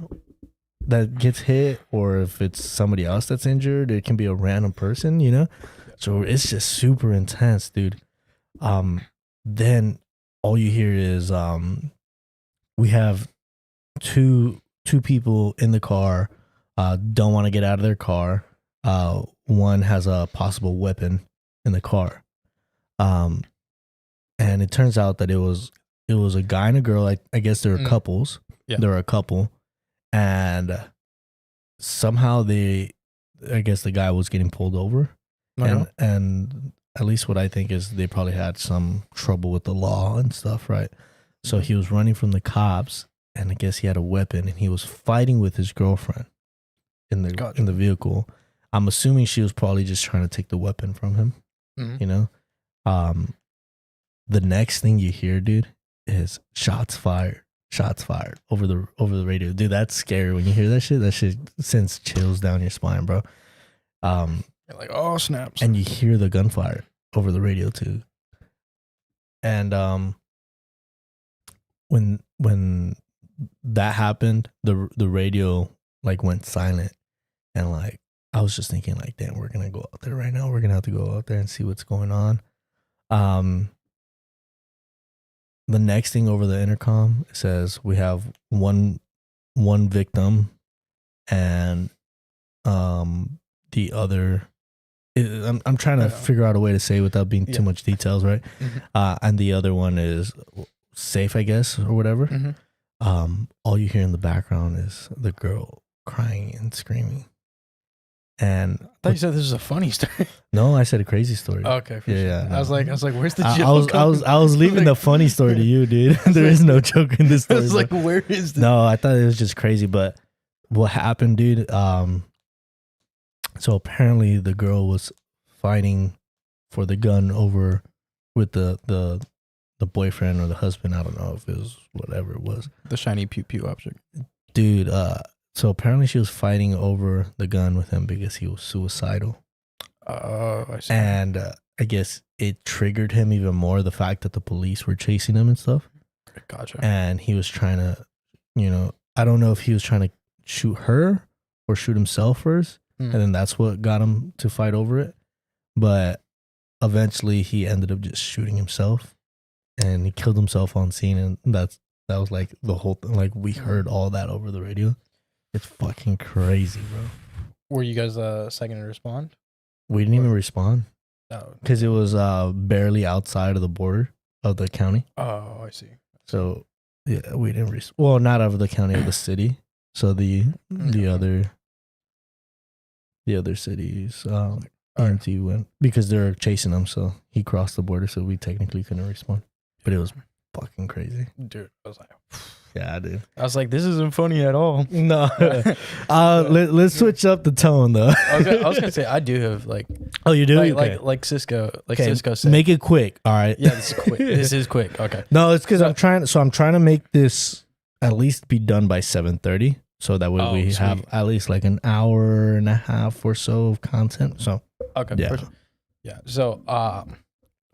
[SPEAKER 3] that gets hit or if it's somebody else that's injured. It can be a random person, So it's just super intense, dude. Then all you hear is we have two people in the car, don't want to get out of their car. One has a possible weapon in the car. And it turns out that it was a guy and a girl. I guess they were couples.
[SPEAKER 1] Yeah.
[SPEAKER 3] They were a couple. And somehow I guess the guy was getting pulled over.
[SPEAKER 1] Okay.
[SPEAKER 3] And at least what I think is they probably had some trouble with the law and stuff, right? So he was running from the cops, and I guess he had a weapon, and he was fighting with his girlfriend in the
[SPEAKER 1] Gotcha.
[SPEAKER 3] in the vehicle. I'm assuming she was probably just trying to take the weapon from him.
[SPEAKER 1] Mhm.
[SPEAKER 3] The next thing you hear, dude, is shots fired over the radio. Dude, that's scary when you hear that shit. That shit sends chills down your spine, bro.
[SPEAKER 1] You're like, oh, snaps.
[SPEAKER 3] And you hear the gunfire over the radio too. And when that happened, the radio like went silent, and like I was just thinking like, damn, we're gonna go out there right now. We're gonna have to go out there and see what's going on. The next thing over the intercom, it says we have one victim, and the other. I'm trying to figure out a way to say it without being too much details, right? And the other one is safe, I guess, or whatever. All you hear in the background is the girl crying and screaming. And
[SPEAKER 1] I thought you said this was a funny story.
[SPEAKER 3] no, I said a crazy story.
[SPEAKER 1] Okay, for
[SPEAKER 3] Yeah,
[SPEAKER 1] sure.
[SPEAKER 3] no.
[SPEAKER 1] I was like, where's the
[SPEAKER 3] I
[SPEAKER 1] joke?
[SPEAKER 3] was leaving the funny story to you, dude. There is no joke in this
[SPEAKER 1] I
[SPEAKER 3] story.
[SPEAKER 1] was like, where is the?
[SPEAKER 3] No, I thought it was just crazy. But what happened, dude? So apparently the girl was fighting for the gun over with the boyfriend or the husband. I don't know if it was whatever it was.
[SPEAKER 1] The shiny pew pew object.
[SPEAKER 3] Dude, so apparently she was fighting over the gun with him because he was suicidal.
[SPEAKER 1] Oh, I see.
[SPEAKER 3] And I guess it triggered him even more, the fact that the police were chasing him and stuff.
[SPEAKER 1] Gotcha.
[SPEAKER 3] And he was trying to, I don't know if he was trying to shoot her or shoot himself first. And then that's what got him to fight over it. But eventually he ended up just shooting himself and he killed himself on scene. And that was like the whole thing. Like we heard all that over the radio. It's fucking crazy, bro.
[SPEAKER 1] Were you guys second to respond?
[SPEAKER 3] We didn't even respond
[SPEAKER 1] Oh.
[SPEAKER 3] because it was barely outside of the border of the county.
[SPEAKER 1] Oh, I see.
[SPEAKER 3] So yeah, we didn't. Well, not of the county, of the city. So the other cities, EMT went because they're chasing him. So he crossed the border. So we technically couldn't respond. But it was fucking crazy.
[SPEAKER 1] Dude, I was like,
[SPEAKER 3] Yeah, dude.
[SPEAKER 1] I was like, this isn't funny at all.
[SPEAKER 3] No. Let's switch up the tone though.
[SPEAKER 1] I was gonna say I do have like
[SPEAKER 3] Oh, you do?
[SPEAKER 1] like Cisco
[SPEAKER 3] Okay,
[SPEAKER 1] Cisco said.
[SPEAKER 3] make it quick. All right.
[SPEAKER 1] Yeah, this is quick. This is quick. Okay.
[SPEAKER 3] No, it's because I'm trying to make this at least be done by 7:30, so that way we have
[SPEAKER 1] sweet.
[SPEAKER 3] at least like an hour and a half or so of content. So
[SPEAKER 1] Okay.
[SPEAKER 3] yeah,
[SPEAKER 1] Perfect. Yeah. So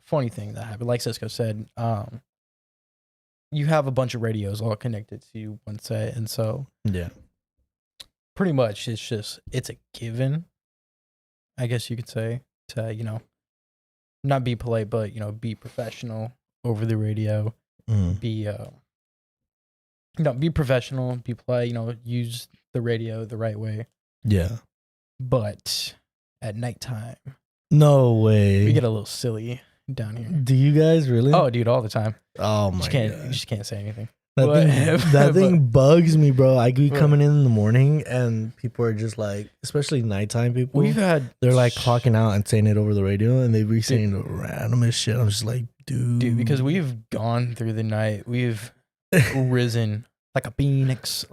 [SPEAKER 1] funny thing that happened, like Cisco said, you have a bunch of radios all connected to one set, and so
[SPEAKER 3] yeah,
[SPEAKER 1] pretty much it's a given, I guess you could say, to not be polite, but be professional over the radio. Be be professional, be polite, use the radio the right way.
[SPEAKER 3] yeah.
[SPEAKER 1] But at nighttime,
[SPEAKER 3] No way.
[SPEAKER 1] we get a little silly down here.
[SPEAKER 3] Do you guys really?
[SPEAKER 1] Oh, dude, all the time.
[SPEAKER 3] Oh my
[SPEAKER 1] You
[SPEAKER 3] god.
[SPEAKER 1] just can't say anything.
[SPEAKER 3] That thing bugs me, bro. I be coming in the morning and people are just like, especially nighttime people. They're like clocking out and saying it over the radio, and they be saying the randomest shit. I'm just like, dude,
[SPEAKER 1] because we've gone through the night, we've risen like a phoenix,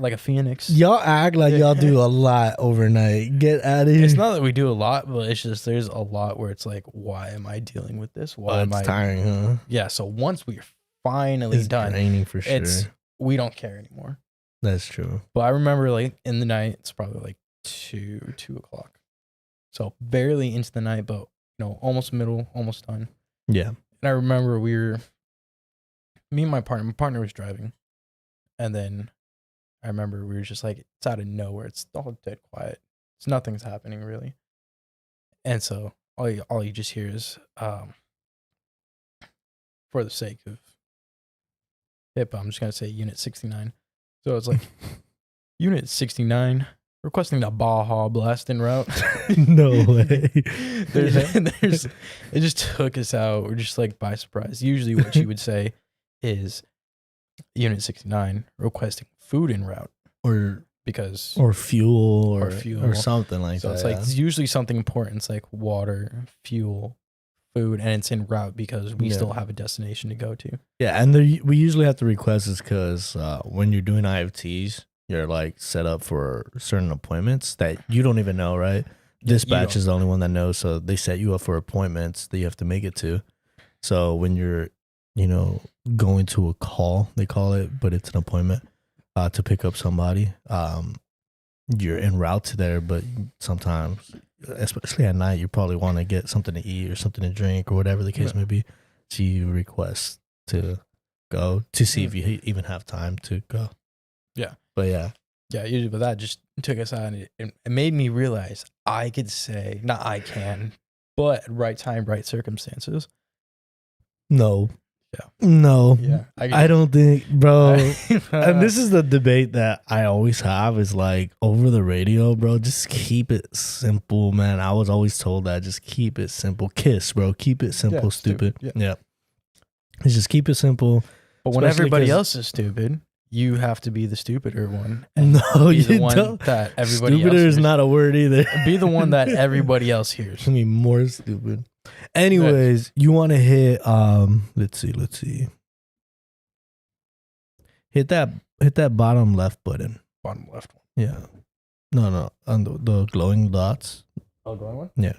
[SPEAKER 3] Y'all act like y'all do a lot overnight. Get out of here.
[SPEAKER 1] It's not that we do a lot, but it's just there's a lot where it's like, why am I dealing with this? Why am I
[SPEAKER 3] tiring, huh?
[SPEAKER 1] Yeah. So once we're finally
[SPEAKER 3] It's
[SPEAKER 1] done,
[SPEAKER 3] draining for sure.
[SPEAKER 1] We don't care anymore.
[SPEAKER 3] That's true.
[SPEAKER 1] But I remember like in the night, it's probably like 2 o'clock. So barely into the night, but almost middle, almost done.
[SPEAKER 3] Yeah.
[SPEAKER 1] And I remember me and my partner was driving. And then I remember we were just like, it's out of nowhere. It's all dead quiet. Nothing's happening really. And so all you just hear is, for the sake of hip, I'm just going to say Unit 69. So it's like, Unit 69 requesting the Baja Blast en route.
[SPEAKER 3] No way.
[SPEAKER 1] It just took us out. We're just like by surprise. Usually what she would say is Unit 69 requesting food en route. Or
[SPEAKER 3] fuel or something like
[SPEAKER 1] so
[SPEAKER 3] that.
[SPEAKER 1] So it's like it's usually something important. It's like water, fuel, food, and it's en route because we still have a destination to go to.
[SPEAKER 3] Yeah, and we usually have to request this because when you're doing IFTs, you're like set up for certain appointments that you don't even know, right? Dispatch is the only one that knows, so they set you up for appointments that you have to make it to. So when you're, going to a call, they call it, but it's an appointment to pick up somebody. You're en route to there, but sometimes, especially at night, you probably want to get something to eat or something to drink or whatever the case may be. So you request to go to see if you even have time to go.
[SPEAKER 1] Yeah.
[SPEAKER 3] But yeah.
[SPEAKER 1] Yeah, usually, but that just took us out, and it made me realize I could say, not I can, but right time, right circumstances.
[SPEAKER 3] No.
[SPEAKER 1] Yeah.
[SPEAKER 3] No.
[SPEAKER 1] Yeah.
[SPEAKER 3] I don't think, bro. And this is the debate that I always have is like over the radio, bro. Just keep it simple, man. I was always told that. Just keep it simple. KISS, bro. Keep it simple, stupid. Yeah. Just keep it simple.
[SPEAKER 1] But when everybody else is stupid, you have to be the stupider one. And
[SPEAKER 3] No,
[SPEAKER 1] be the
[SPEAKER 3] you
[SPEAKER 1] one
[SPEAKER 3] don't.
[SPEAKER 1] that everybody
[SPEAKER 3] Stupider
[SPEAKER 1] else
[SPEAKER 3] is
[SPEAKER 1] hears.
[SPEAKER 3] not a word either.
[SPEAKER 1] Be the one that everybody else hears.
[SPEAKER 3] I mean, more stupid. Anyways, you want to hit. Let's see. Hit that bottom left button.
[SPEAKER 1] Bottom left one.
[SPEAKER 3] Yeah. No. On the glowing dots.
[SPEAKER 1] Oh, going one?
[SPEAKER 3] Yeah.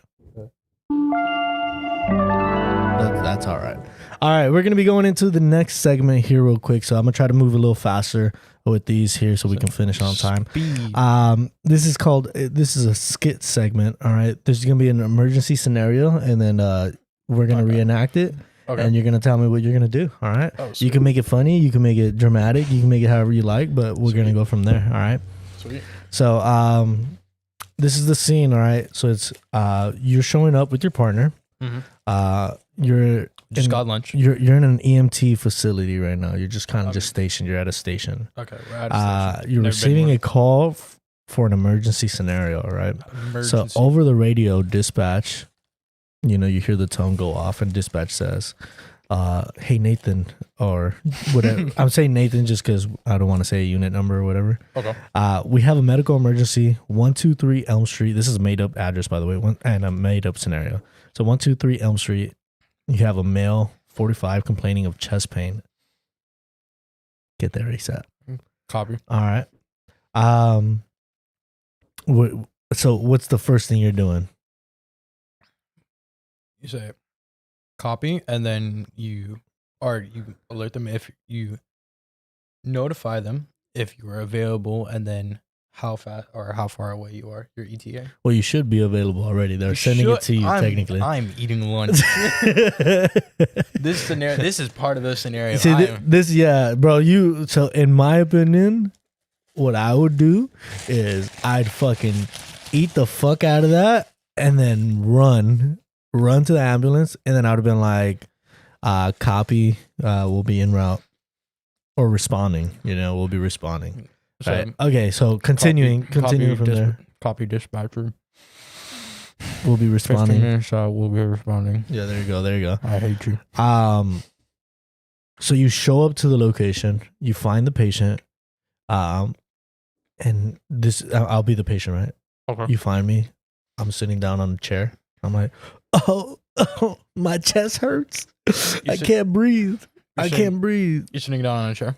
[SPEAKER 3] That's all right. All right, we're gonna be going into the next segment here real quick. So I'm gonna try to move a little faster with these here so we can finish on time.
[SPEAKER 1] Speed.
[SPEAKER 3] This is a skit segment. All right, there's gonna be an emergency scenario, and then we're gonna reenact it, and you're gonna tell me what you're gonna do. All right.
[SPEAKER 1] Oh,
[SPEAKER 3] you can make it funny, you can make it dramatic, you can make it however you like, but we're gonna go from there. All right.
[SPEAKER 1] Sweet.
[SPEAKER 3] So this is the scene. All right. So it's you're showing up with your partner.
[SPEAKER 1] Mm-hmm.
[SPEAKER 3] You're
[SPEAKER 1] Just got lunch.
[SPEAKER 3] You're in an EMT facility right now. You're just kind of just stationed. You're at a station.
[SPEAKER 1] Okay, we're at a station.
[SPEAKER 3] You're
[SPEAKER 1] Never been
[SPEAKER 3] receiving
[SPEAKER 1] one.
[SPEAKER 3] a call for an emergency scenario, all right?
[SPEAKER 1] Emergency.
[SPEAKER 3] So over the radio, dispatch, you hear the tone go off, and dispatch says, "Hey Nathan," or whatever. I'm saying Nathan just because I don't want to say a unit number or whatever.
[SPEAKER 1] Okay.
[SPEAKER 3] We have a medical emergency, 123 Elm Street. This is a made up address, by the way, and a made up scenario. So 123 Elm Street. You have a male, 45, complaining of chest pain. Get there ASAP.
[SPEAKER 1] Copy.
[SPEAKER 3] All right. So what's the first thing you're doing?
[SPEAKER 1] You say copy, and then you alert them if you notify them if you are available, and then how fast or how far away you are, your ETA.
[SPEAKER 3] Well, you should be available already. They're sending it to you technically.
[SPEAKER 1] I'm eating lunch. This is part of the scenario.
[SPEAKER 3] See, bro. So in my opinion, what I would do is I'd fucking eat the fuck out of that and then run to the ambulance, and then I would have been like, copy, we'll be en route or responding. We'll be responding.
[SPEAKER 1] So,
[SPEAKER 3] right. Okay, so continuing from there.
[SPEAKER 1] Copy dispatcher.
[SPEAKER 3] We'll be
[SPEAKER 1] 15
[SPEAKER 3] responding.
[SPEAKER 1] minutes out, we'll be responding.
[SPEAKER 3] Yeah, there you go.
[SPEAKER 1] I hate you.
[SPEAKER 3] So you show up to the location, you find the patient, and this I'll be the patient, right?
[SPEAKER 1] Okay.
[SPEAKER 3] You find me, I'm sitting down on a chair. I'm like, oh, my chest hurts. I can't breathe. I can't breathe.
[SPEAKER 1] You're sitting down on a chair?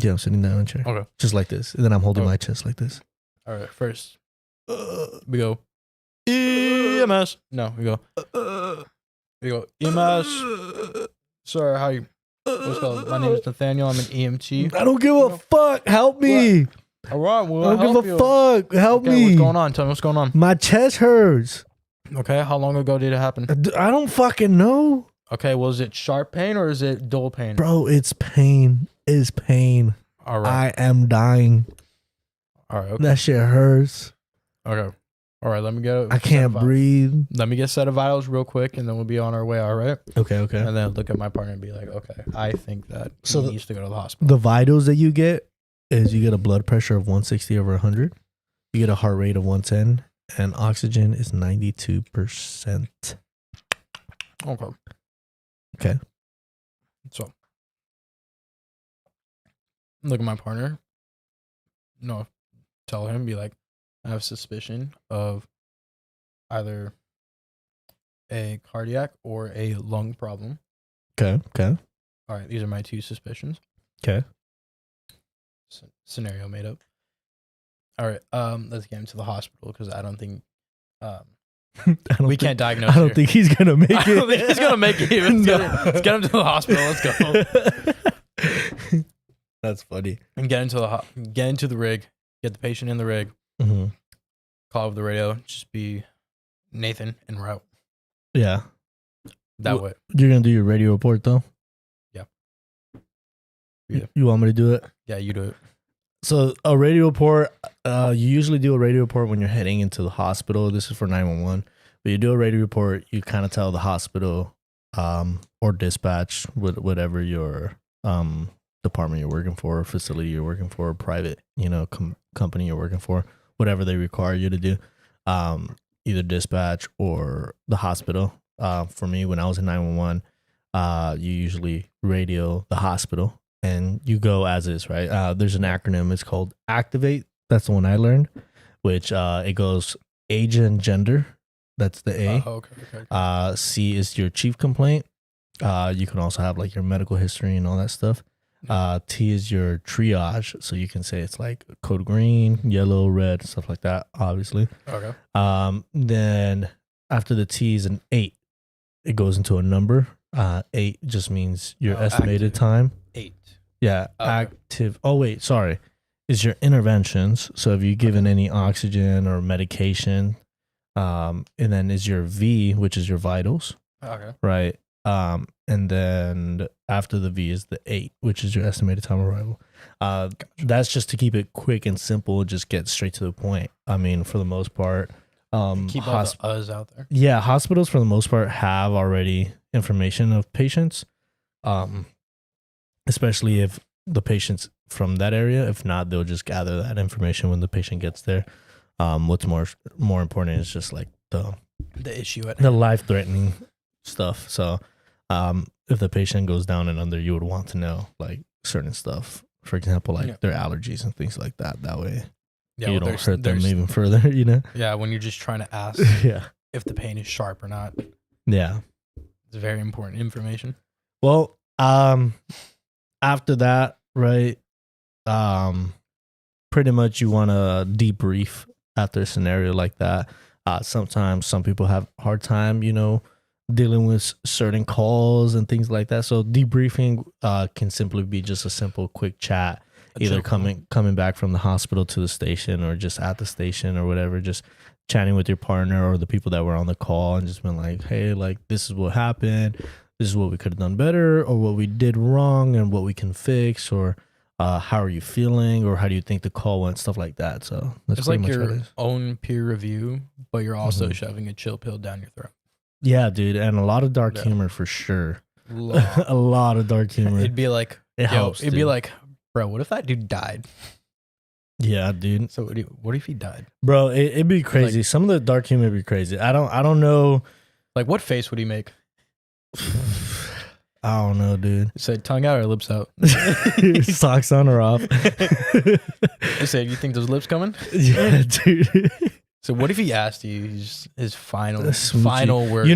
[SPEAKER 3] Yeah, I'm sitting down on a chair.
[SPEAKER 1] Okay.
[SPEAKER 3] Just like this. And then I'm holding my chest like this.
[SPEAKER 1] All right, first we go EMS. No, we go EMS. Sorry, how you? What's called? My name is Nathaniel. I'm an EMT.
[SPEAKER 3] I don't give a fuck. Help me.
[SPEAKER 1] All right, well,
[SPEAKER 3] I don't give a fuck. Help me.
[SPEAKER 1] What's going on? Tell me what's going on.
[SPEAKER 3] My chest hurts.
[SPEAKER 1] Okay, how long ago did it happen?
[SPEAKER 3] I don't fucking know.
[SPEAKER 1] Okay, well, is it sharp pain or is it dull pain?
[SPEAKER 3] Bro, it's pain. It's pain.
[SPEAKER 1] All right.
[SPEAKER 3] I am dying.
[SPEAKER 1] All right. Okay.
[SPEAKER 3] That shit hurts.
[SPEAKER 1] Okay. All right, let me get.
[SPEAKER 3] I can't breathe.
[SPEAKER 1] Let me get a set of vitals real quick, and then we'll be on our way. All right.
[SPEAKER 3] Okay.
[SPEAKER 1] And then look at my partner and be like, okay, I think that he needs to go to the hospital.
[SPEAKER 3] The vitals that you get is you get a blood pressure of 160 over 100. You get a heart rate of 110, and oxygen is 92%.
[SPEAKER 1] Okay.
[SPEAKER 3] Okay.
[SPEAKER 1] So, look at my partner. No, tell him, be like, I have suspicion of either a cardiac or a lung problem.
[SPEAKER 3] Okay.
[SPEAKER 1] All right, these are my two suspicions.
[SPEAKER 3] Okay.
[SPEAKER 1] Scenario made up. All right, let's get him to the hospital because I don't think we can't diagnose.
[SPEAKER 3] I don't think he's gonna make it.
[SPEAKER 1] I don't think he's gonna make it. Let's get him to the hospital. Let's go.
[SPEAKER 3] That's funny.
[SPEAKER 1] And get into the rig. Get the patient in the rig.
[SPEAKER 3] Mm-hmm.
[SPEAKER 1] Call over the radio. Just be Nathan en route.
[SPEAKER 3] Yeah.
[SPEAKER 1] That way.
[SPEAKER 3] You're gonna do your radio report though.
[SPEAKER 1] Yeah.
[SPEAKER 3] You want me to do it?
[SPEAKER 1] Yeah, you do it.
[SPEAKER 3] So a radio report, you usually do a radio report when you're heading into the hospital. This is for 911. But you do a radio report, you kind of tell the hospital or dispatch, whatever your department you're working for, facility you're working for, private, company you're working for, whatever they require you to do, either dispatch or the hospital. For me, when I was in 911, you usually radio the hospital and you go as is, right? There's an acronym. It's called Activate. That's the one I learned, which it goes age and gender. That's the A.
[SPEAKER 1] Okay.
[SPEAKER 3] C is your chief complaint. You can also have like your medical history and all that stuff. T is your triage. So you can say it's like code green, yellow, red, stuff like that, obviously.
[SPEAKER 1] Okay.
[SPEAKER 3] Then after the T is an 8. It goes into a number. 8 just means your estimated time.
[SPEAKER 1] 8.
[SPEAKER 3] Yeah.
[SPEAKER 1] Okay.
[SPEAKER 3] Active. Oh, wait. Sorry. Is your interventions. So have you given any oxygen or medication? And then is your V, which is your vitals.
[SPEAKER 1] Okay.
[SPEAKER 3] Right. And then after the V is the 8, which is your estimated time of arrival. That's just to keep it quick and simple. Just get straight to the point. I mean, for the most part,
[SPEAKER 1] Keep all the us out there.
[SPEAKER 3] yeah, hospitals for the most part have already information of patients, especially if the patient's from that area. If not, they'll just gather that information when the patient gets there. What's more important is just like the
[SPEAKER 1] issue at
[SPEAKER 3] the life threatening stuff. So, if the patient goes down and under, you would want to know like certain stuff. For example, like their allergies and things like that. That way, you don't hurt them even further. You know?
[SPEAKER 1] Yeah, when you're just trying to ask if the pain is sharp or not.
[SPEAKER 3] Yeah,
[SPEAKER 1] it's very important information.
[SPEAKER 3] Well, after that, right? Pretty much you want to debrief after a scenario like that. Sometimes some people have a hard time, dealing with certain calls and things like that. So debriefing can simply be just a simple, quick chat, either coming back from the hospital to the station or just at the station or whatever, just chatting with your partner or the people that were on the call and just being like, hey, like this is what happened. This is what we could have done better or what we did wrong and what we can fix or how are you feeling or how do you think the call went, stuff like that. So that's
[SPEAKER 1] it's like your own peer review, but you're also shoving a chill pill down your throat.
[SPEAKER 3] Yeah, dude. And a lot of dark humor for sure. A lot of dark humor.
[SPEAKER 1] It'd be like,
[SPEAKER 3] it helps.
[SPEAKER 1] It'd be like, bro, what if that dude died?
[SPEAKER 3] Yeah, dude.
[SPEAKER 1] So what if he died?
[SPEAKER 3] Bro, it'd be crazy. Like, some of the dark humor would be crazy. I don't know.
[SPEAKER 1] Like what face would he make?
[SPEAKER 3] I don't know, dude.
[SPEAKER 1] He said tongue out or lips out?
[SPEAKER 3] Socks on or off?
[SPEAKER 1] He said, you think those lips coming?
[SPEAKER 3] Yeah, dude.
[SPEAKER 1] So what if he asked you his final words?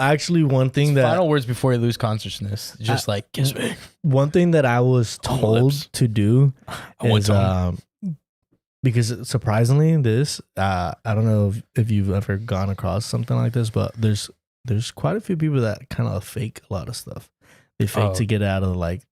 [SPEAKER 3] Actually one thing
[SPEAKER 1] his
[SPEAKER 3] that
[SPEAKER 1] final words before you lose consciousness, just like kiss me.
[SPEAKER 3] One thing that I was told to do is because surprisingly this I don't know if you've ever gone across something like this, but there's quite a few people that kind of fake a lot of stuff. They fake to get out of like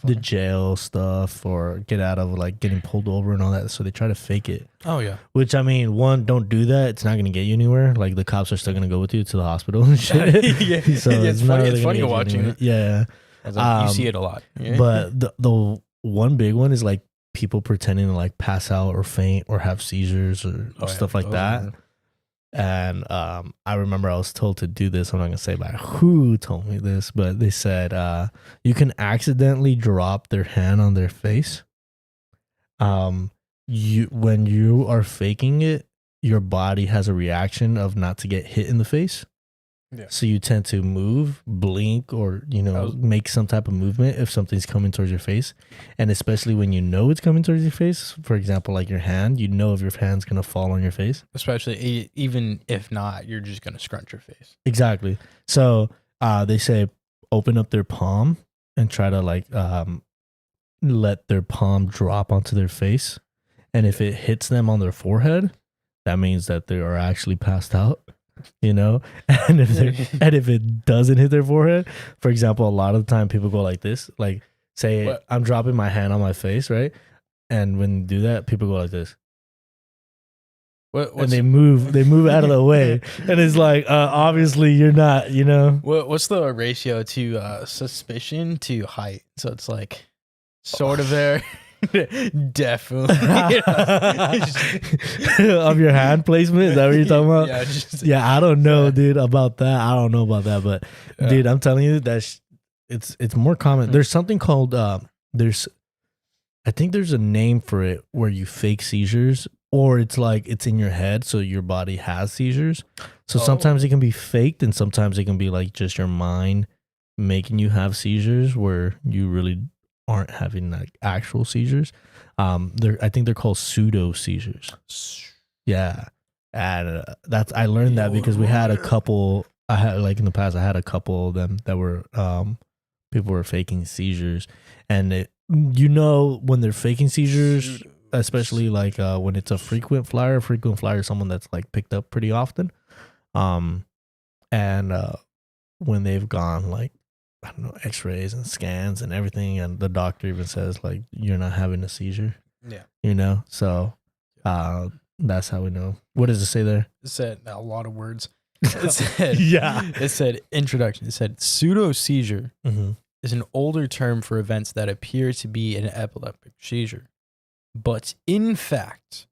[SPEAKER 3] the jail stuff or get out of like getting pulled over and all that. So they try to fake it.
[SPEAKER 1] Oh yeah.
[SPEAKER 3] Which I mean, one, don't do that. It's not going to get you anywhere. Like the cops are still going to go with you to the hospital and shit.
[SPEAKER 1] Yeah. So it's funny. It's funny watching it.
[SPEAKER 3] Yeah.
[SPEAKER 1] Like, you see it a lot. Yeah.
[SPEAKER 3] But the one big one is like people pretending to like pass out or faint or have seizures or stuff like that. And I remember I was told to do this. I'm not going to say by who told me this, but they said you can accidentally drop their hand on their face. When you are faking it, your body has a reaction of not to get hit in the face. Yeah. So you tend to move, blink, or make some type of movement if something's coming towards your face, and especially when you know it's coming towards your face. For example, like your hand, if your hand's gonna fall on your face.
[SPEAKER 1] Especially even if not, you're just gonna scrunch your face.
[SPEAKER 3] Exactly. So they say open up their palm and try to like let their palm drop onto their face, and if it hits them on their forehead, that means that they are actually passed out. And if it doesn't hit their forehead, for example, a lot of the time people go like this, like say I'm dropping my hand on my face, right? And when you do that, people go like this. And they move out of the way. And it's like, obviously you're not,
[SPEAKER 1] What's the ratio to suspicion to height? So it's like sort of there. Definitely.
[SPEAKER 3] Of your hand placement? Is that what you're talking about? I don't know, dude, about that. I don't know about that, but dude, I'm telling you that it's more common. There's something called I think there's a name for it where you fake seizures, or it's like it's in your head, so your body has seizures. So sometimes it can be faked, and sometimes it can be like just your mind making you have seizures where you really aren't having like actual seizures. I think they're called pseudo seizures. Yeah, and I learned that because we had a couple. I had like in the past, I had a couple of them that were people were faking seizures, and when they're faking seizures, especially like when it's a frequent flyer. Frequent flyer is someone that's like picked up pretty often, and when they've gone like, I don't know, X-rays and scans and everything, and the doctor even says like you're not having a seizure. Yeah, so that's how we know. What does it say there?
[SPEAKER 1] It said a lot of words. It said,
[SPEAKER 3] yeah.
[SPEAKER 1] It said introduction. It said pseudo seizure is an older term for events that appear to be an epileptic seizure, but in fact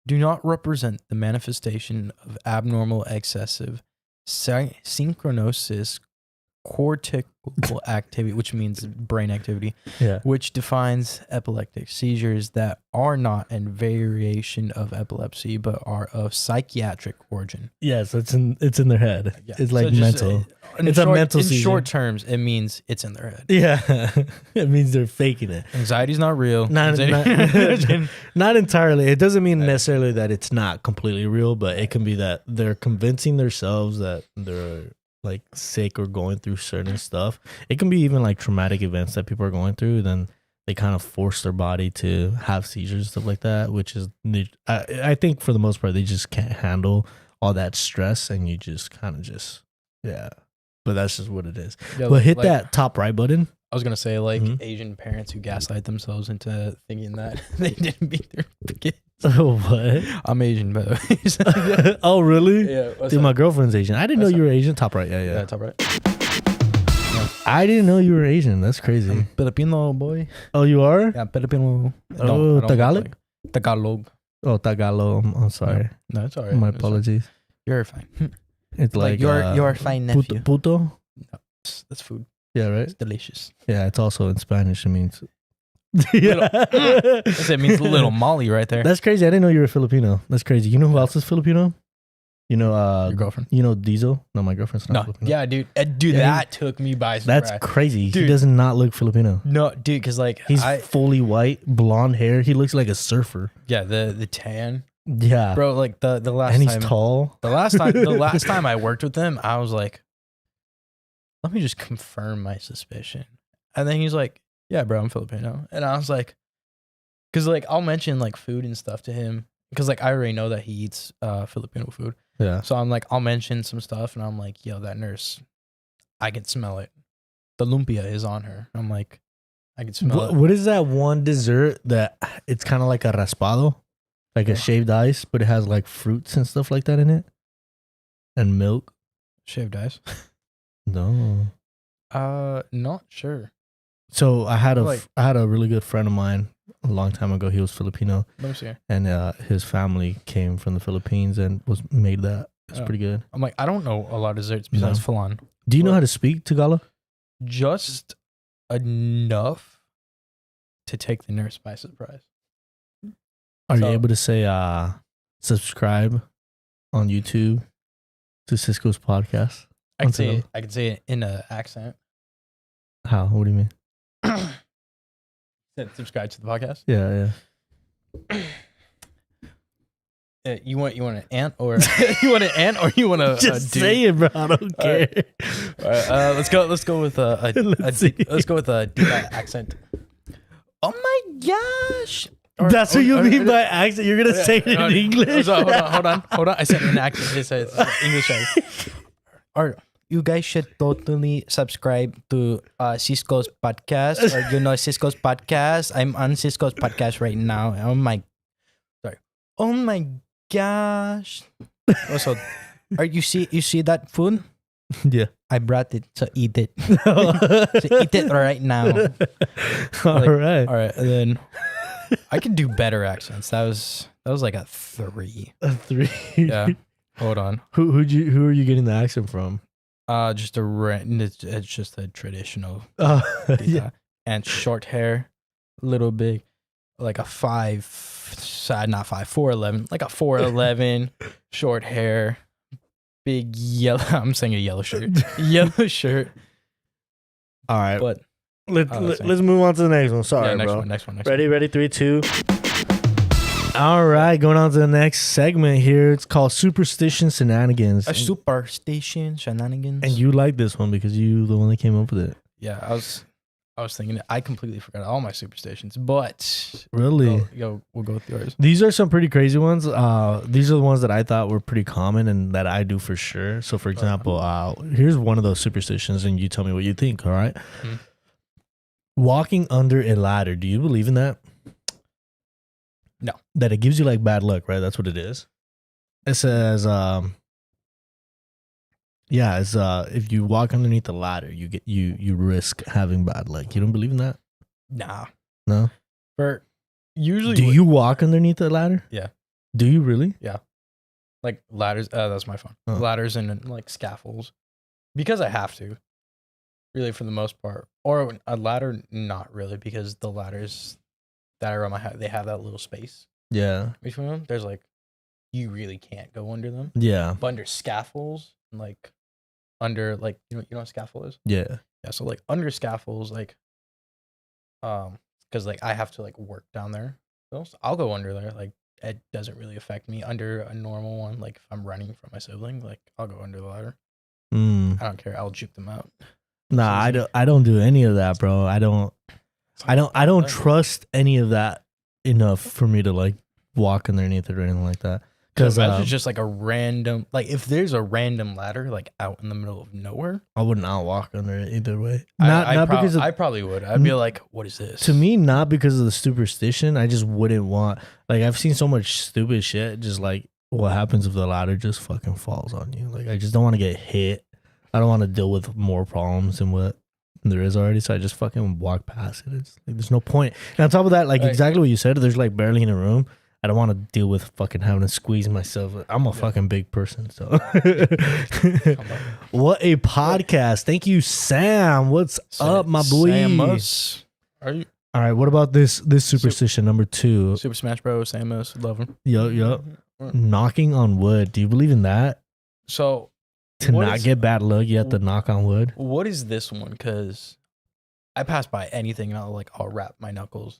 [SPEAKER 1] do not represent the manifestation of abnormal excessive synchronosis cortical activity, which means brain activity, which defines epileptic seizures that are not a variation of epilepsy but are of psychiatric origin.
[SPEAKER 3] Yeah, so it's in their head. Yeah. It's like
[SPEAKER 1] so
[SPEAKER 3] mental. It's a mental seizure.
[SPEAKER 1] In short terms, it means it's in their head.
[SPEAKER 3] Yeah, it means they're faking it.
[SPEAKER 1] Anxiety's not real.
[SPEAKER 3] Not entirely. It doesn't mean necessarily that it's not completely real, but it can be that they're convincing themselves that they're like sick or going through certain stuff. It can be even like traumatic events that people are going through. Then they kind of force their body to have seizures, stuff like that, which is, I think for the most part, they just can't handle all that stress, and you just kind of yeah. But that's just what it is. Yeah, but hit that top right button.
[SPEAKER 1] I was going to say Asian parents who gaslight themselves into thinking that they didn't beat their kids.
[SPEAKER 3] Oh, what?
[SPEAKER 1] I'm Asian, by the way.
[SPEAKER 3] Oh, really?
[SPEAKER 1] Yeah.
[SPEAKER 3] Dude, my girlfriend's Asian. I didn't know you were Asian. Top right. Yeah,
[SPEAKER 1] top right.
[SPEAKER 3] Yeah. I didn't know you were Asian. That's crazy.
[SPEAKER 1] I'm Filipino, boy.
[SPEAKER 3] Oh, you are?
[SPEAKER 1] Yeah, Filipino.
[SPEAKER 3] Oh, Tagalog?
[SPEAKER 1] Tagalog.
[SPEAKER 3] Oh, Tagalog. I'm sorry.
[SPEAKER 1] No, it's all right.
[SPEAKER 3] My apologies.
[SPEAKER 1] You're fine.
[SPEAKER 3] It's like
[SPEAKER 1] you're fine nephew.
[SPEAKER 3] Puto?
[SPEAKER 1] No, that's food.
[SPEAKER 3] Yeah, right?
[SPEAKER 1] It's delicious.
[SPEAKER 3] Yeah, it's also in Spanish. It means...
[SPEAKER 1] It means little Molly right there.
[SPEAKER 3] That's crazy. I didn't know you were Filipino. That's crazy. You know who else is Filipino? You know,
[SPEAKER 1] your girlfriend.
[SPEAKER 3] You know Diesel? No, my girlfriend's not Filipino.
[SPEAKER 1] Yeah, dude. That took me by surprise.
[SPEAKER 3] That's crazy.
[SPEAKER 1] Dude.
[SPEAKER 3] He does not look Filipino.
[SPEAKER 1] No, dude, because like
[SPEAKER 3] he's fully white, blonde hair. He looks like a surfer.
[SPEAKER 1] Yeah, the tan.
[SPEAKER 3] Yeah,
[SPEAKER 1] bro. Like the last
[SPEAKER 3] and
[SPEAKER 1] time,
[SPEAKER 3] he's tall.
[SPEAKER 1] The last time I worked with him, I was like, let me just confirm my suspicion. And then he's like, yeah, bro, I'm Filipino. And I was like, because like I'll mention like food and stuff to him, because like I already know that he eats Filipino food.
[SPEAKER 3] Yeah.
[SPEAKER 1] So I'm like, I'll mention some stuff, and I'm like, yo, that nurse, I can smell it. The lumpia is on her. I'm like, I can smell it.
[SPEAKER 3] What is that one dessert that it's kind of like a raspado, like a shaved ice, but it has like fruits and stuff like that in it, and milk?
[SPEAKER 1] Shaved ice?
[SPEAKER 3] No.
[SPEAKER 1] Not sure.
[SPEAKER 3] So I had a really good friend of mine a long time ago. He was Filipino.
[SPEAKER 1] Let me see.
[SPEAKER 3] And his family came from the Philippines and was made that. It's pretty good.
[SPEAKER 1] I'm like, I don't know a lot of desserts besides flan.
[SPEAKER 3] Do you know how to speak Tagalog?
[SPEAKER 1] Just enough to take the nurse by surprise.
[SPEAKER 3] Are you able to say subscribe on YouTube to Cisco's podcast?
[SPEAKER 1] I can say it in an accent.
[SPEAKER 3] How? What do you mean?
[SPEAKER 1] Subscribe to the podcast.
[SPEAKER 3] Yeah.
[SPEAKER 1] You want an ant or you want a
[SPEAKER 3] just say it, bro. I don't care.
[SPEAKER 1] All right, let's go with a deep accent. Oh my gosh!
[SPEAKER 3] That's what you mean by accent. You're gonna say it in English.
[SPEAKER 1] Hold on. I said an accent. It says English. Or you guys should totally subscribe to Cisco's podcast, or Cisco's podcast. I'm on Cisco's podcast right now. Oh my gosh. Also, you see that food?
[SPEAKER 3] Yeah.
[SPEAKER 1] I brought it, so eat it. So eat it right now.
[SPEAKER 3] All right.
[SPEAKER 1] And then I can do better accents. That was like a 3.
[SPEAKER 3] A 3.
[SPEAKER 1] Yeah. Hold on.
[SPEAKER 3] Who are you getting the accent from?
[SPEAKER 1] It's just a traditional.
[SPEAKER 3] Yeah.
[SPEAKER 1] And short hair, little big, like a 4'11", like a 4'11", short hair, big yellow. I'm saying a yellow shirt. Yellow shirt.
[SPEAKER 3] All right.
[SPEAKER 1] But
[SPEAKER 3] Let's move on to the next one. Sorry,
[SPEAKER 1] next
[SPEAKER 3] bro.
[SPEAKER 1] one. Next one.
[SPEAKER 3] Ready? 3, 2. All right, going on to the next segment here. It's called Superstition Shenanigans.
[SPEAKER 1] A superstition shenanigans.
[SPEAKER 3] And you like this one because you the one that came up with it.
[SPEAKER 1] Yeah, I was thinking. I completely forgot all my superstitions, but
[SPEAKER 3] Really?
[SPEAKER 1] we'll go with yours.
[SPEAKER 3] These are some pretty crazy ones. These are the ones that I thought were pretty common and that I do for sure. So, for example, here's one of those superstitions, and you tell me what you think. All right.
[SPEAKER 1] Mm-hmm.
[SPEAKER 3] Walking under a ladder. Do you believe in that?
[SPEAKER 1] No.
[SPEAKER 3] That it gives you like bad luck, right? That's what it is. It says, if you walk underneath the ladder, you risk having bad luck. You don't believe in that?
[SPEAKER 1] Nah.
[SPEAKER 3] No.
[SPEAKER 1] For usually,
[SPEAKER 3] do you walk underneath the ladder?
[SPEAKER 1] Yeah.
[SPEAKER 3] Do you really?
[SPEAKER 1] Yeah. Like ladders. That's my phone.
[SPEAKER 3] Oh.
[SPEAKER 1] Ladders and like scaffolds, because I have to. Really, for the most part, or a ladder, not really, because the ladders that are on my house, they have that little space
[SPEAKER 3] Yeah.
[SPEAKER 1] between them. There's like, you really can't go under them.
[SPEAKER 3] Yeah.
[SPEAKER 1] But under scaffolds, like under like you know what a scaffold is?
[SPEAKER 3] Yeah.
[SPEAKER 1] Yeah, so like under scaffolds, like because like I have to like work down there. So I'll go under there. Like it doesn't really affect me. Under a normal one, like if I'm running from my sibling, like I'll go under the ladder. I don't care. I'll juke them out.
[SPEAKER 3] Nah, I don't do any of that, bro. I don't trust any of that enough for me to like walk underneath it or anything like that. Because
[SPEAKER 1] it's just like a random, like if there's a random ladder like out in the middle of nowhere,
[SPEAKER 3] I would not walk under it either way.
[SPEAKER 1] I probably would. I'd be like, what is this?
[SPEAKER 3] To me, not because of the superstition. I just wouldn't want. Like I've seen so much stupid shit. Just like what happens if the ladder just fucking falls on you. Like I just don't want to get hit. I don't want to deal with more problems than what there is already. So I just fucking walk past it. It's like there's no point. And on top of that, like exactly what you said, there's like barely in a room. I don't want to deal with fucking having to squeeze myself. I'm a fucking big person, so. What a podcast. Thank you, Sam. What's up, my boy?
[SPEAKER 1] Samus. Are you?
[SPEAKER 3] All right, what about this superstition number 2?
[SPEAKER 1] Super Smash Bros. Samus. Love him.
[SPEAKER 3] Yup. Knocking on wood. Do you believe in that?
[SPEAKER 1] So.
[SPEAKER 3] To not get bad luck, you have to knock on wood?
[SPEAKER 1] What is this one? Because I pass by anything and I'll wrap my knuckles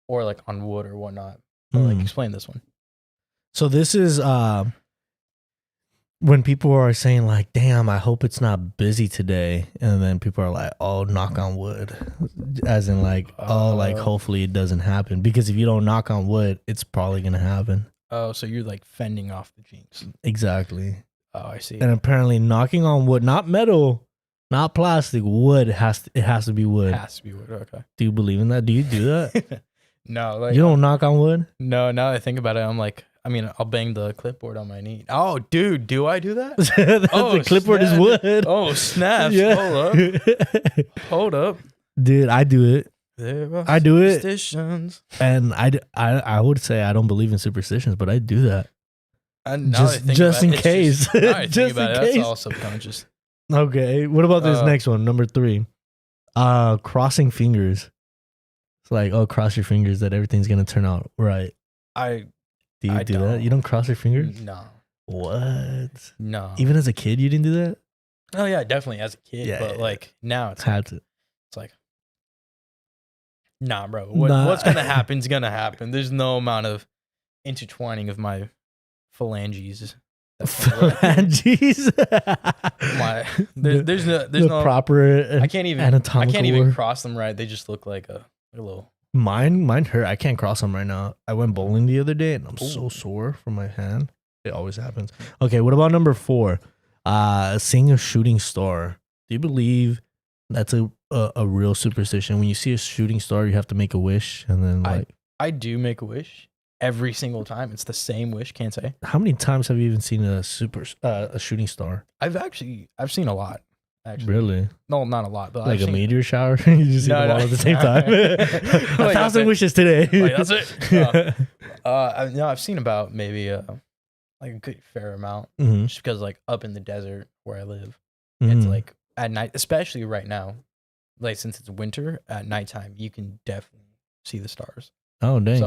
[SPEAKER 1] or like on wood or whatnot. But like explain this one.
[SPEAKER 3] So this is when people are saying like, damn, I hope it's not busy today. And then people are like, oh, knock on wood. As in like, like hopefully it doesn't happen. Because if you don't knock on wood, it's probably going to happen.
[SPEAKER 1] Oh, so you're like fending off the jinx.
[SPEAKER 3] Exactly.
[SPEAKER 1] Oh, I see.
[SPEAKER 3] And apparently knocking on wood, not metal, not plastic, wood, it has to be wood.
[SPEAKER 1] It has to be wood, okay.
[SPEAKER 3] Do you believe in that? Do you do that?
[SPEAKER 1] No. Like,
[SPEAKER 3] you don't knock on wood?
[SPEAKER 1] No, now that I think about it, I'm like, I mean, I'll bang the clipboard on my knee. Oh, dude, do I do that?
[SPEAKER 3] The clipboard is wood.
[SPEAKER 1] Oh, snaps.
[SPEAKER 3] Yeah.
[SPEAKER 1] Hold up.
[SPEAKER 3] Dude, I do it. I do it.
[SPEAKER 1] Superstitions.
[SPEAKER 3] And I would say I don't believe in superstitions, but I do that.
[SPEAKER 1] Just in
[SPEAKER 3] case.
[SPEAKER 1] Just in case. That's all subconscious.
[SPEAKER 3] Okay. What about this next one? Number 3. Crossing fingers. It's like, oh, cross your fingers that everything's gonna turn out right. Do you do that? You don't cross your fingers?
[SPEAKER 1] No.
[SPEAKER 3] What?
[SPEAKER 1] No.
[SPEAKER 3] Even as a kid, you didn't do that?
[SPEAKER 1] Oh yeah, definitely as a kid. Yeah, but like now it's like, nah, bro. What's gonna happen is gonna happen. There's no amount of intertwining of my phalanges.
[SPEAKER 3] Phalanges?
[SPEAKER 1] There's no
[SPEAKER 3] proper.
[SPEAKER 1] I can't even cross them right. They just look like a little.
[SPEAKER 3] Mine hurt. I can't cross them right now. I went bowling the other day and I'm so sore from my hand. It always happens. Okay, what about number 4? Seeing a shooting star. Do you believe that's a real superstition? When you see a shooting star, you have to make a wish, and then like
[SPEAKER 1] I do make a wish every single time. It's the same wish. Can't say.
[SPEAKER 3] How many times have you even seen a shooting star?
[SPEAKER 1] I've seen a lot. Actually.
[SPEAKER 3] Really?
[SPEAKER 1] No, not a lot, but
[SPEAKER 3] like a meteor shower. You just see them all at the same time. 1,000 wishes today.
[SPEAKER 1] Like, that's it. I've seen about maybe like a good fair amount, just because like up in the desert where I live, it's like at night, especially right now, like since it's winter at nighttime, you can definitely see the stars.
[SPEAKER 3] Oh dang!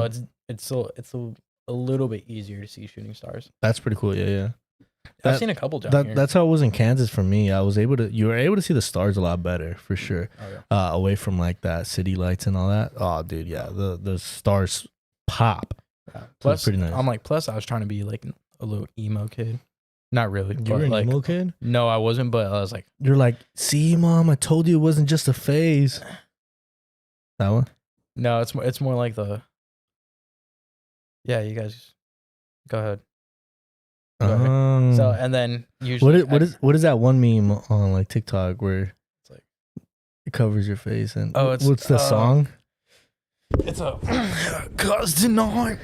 [SPEAKER 1] So it's a little bit easier to see shooting stars.
[SPEAKER 3] That's pretty cool. Yeah.
[SPEAKER 1] I've seen a couple down here.
[SPEAKER 3] That's how it was in Kansas for me. You were able to see the stars a lot better for sure.
[SPEAKER 1] Oh, yeah.
[SPEAKER 3] Away from like that city lights and all that. Oh, dude, yeah, the stars pop.
[SPEAKER 1] Yeah.
[SPEAKER 3] So it's
[SPEAKER 1] Plus,
[SPEAKER 3] pretty nice.
[SPEAKER 1] I'm like, plus I was trying to be like a little emo kid. Not really.
[SPEAKER 3] You
[SPEAKER 1] but
[SPEAKER 3] were an
[SPEAKER 1] like,
[SPEAKER 3] emo kid?
[SPEAKER 1] No, I wasn't. But I was like,
[SPEAKER 3] You're like, see, mom, I told you it wasn't just a phase. That one?
[SPEAKER 1] no, it's more like the. Yeah, you guys, go ahead. So and then usually
[SPEAKER 3] what is that one meme on like TikTok where
[SPEAKER 1] it's like
[SPEAKER 3] it covers your face and
[SPEAKER 1] it's
[SPEAKER 3] what's the song?
[SPEAKER 1] it's a cause tonight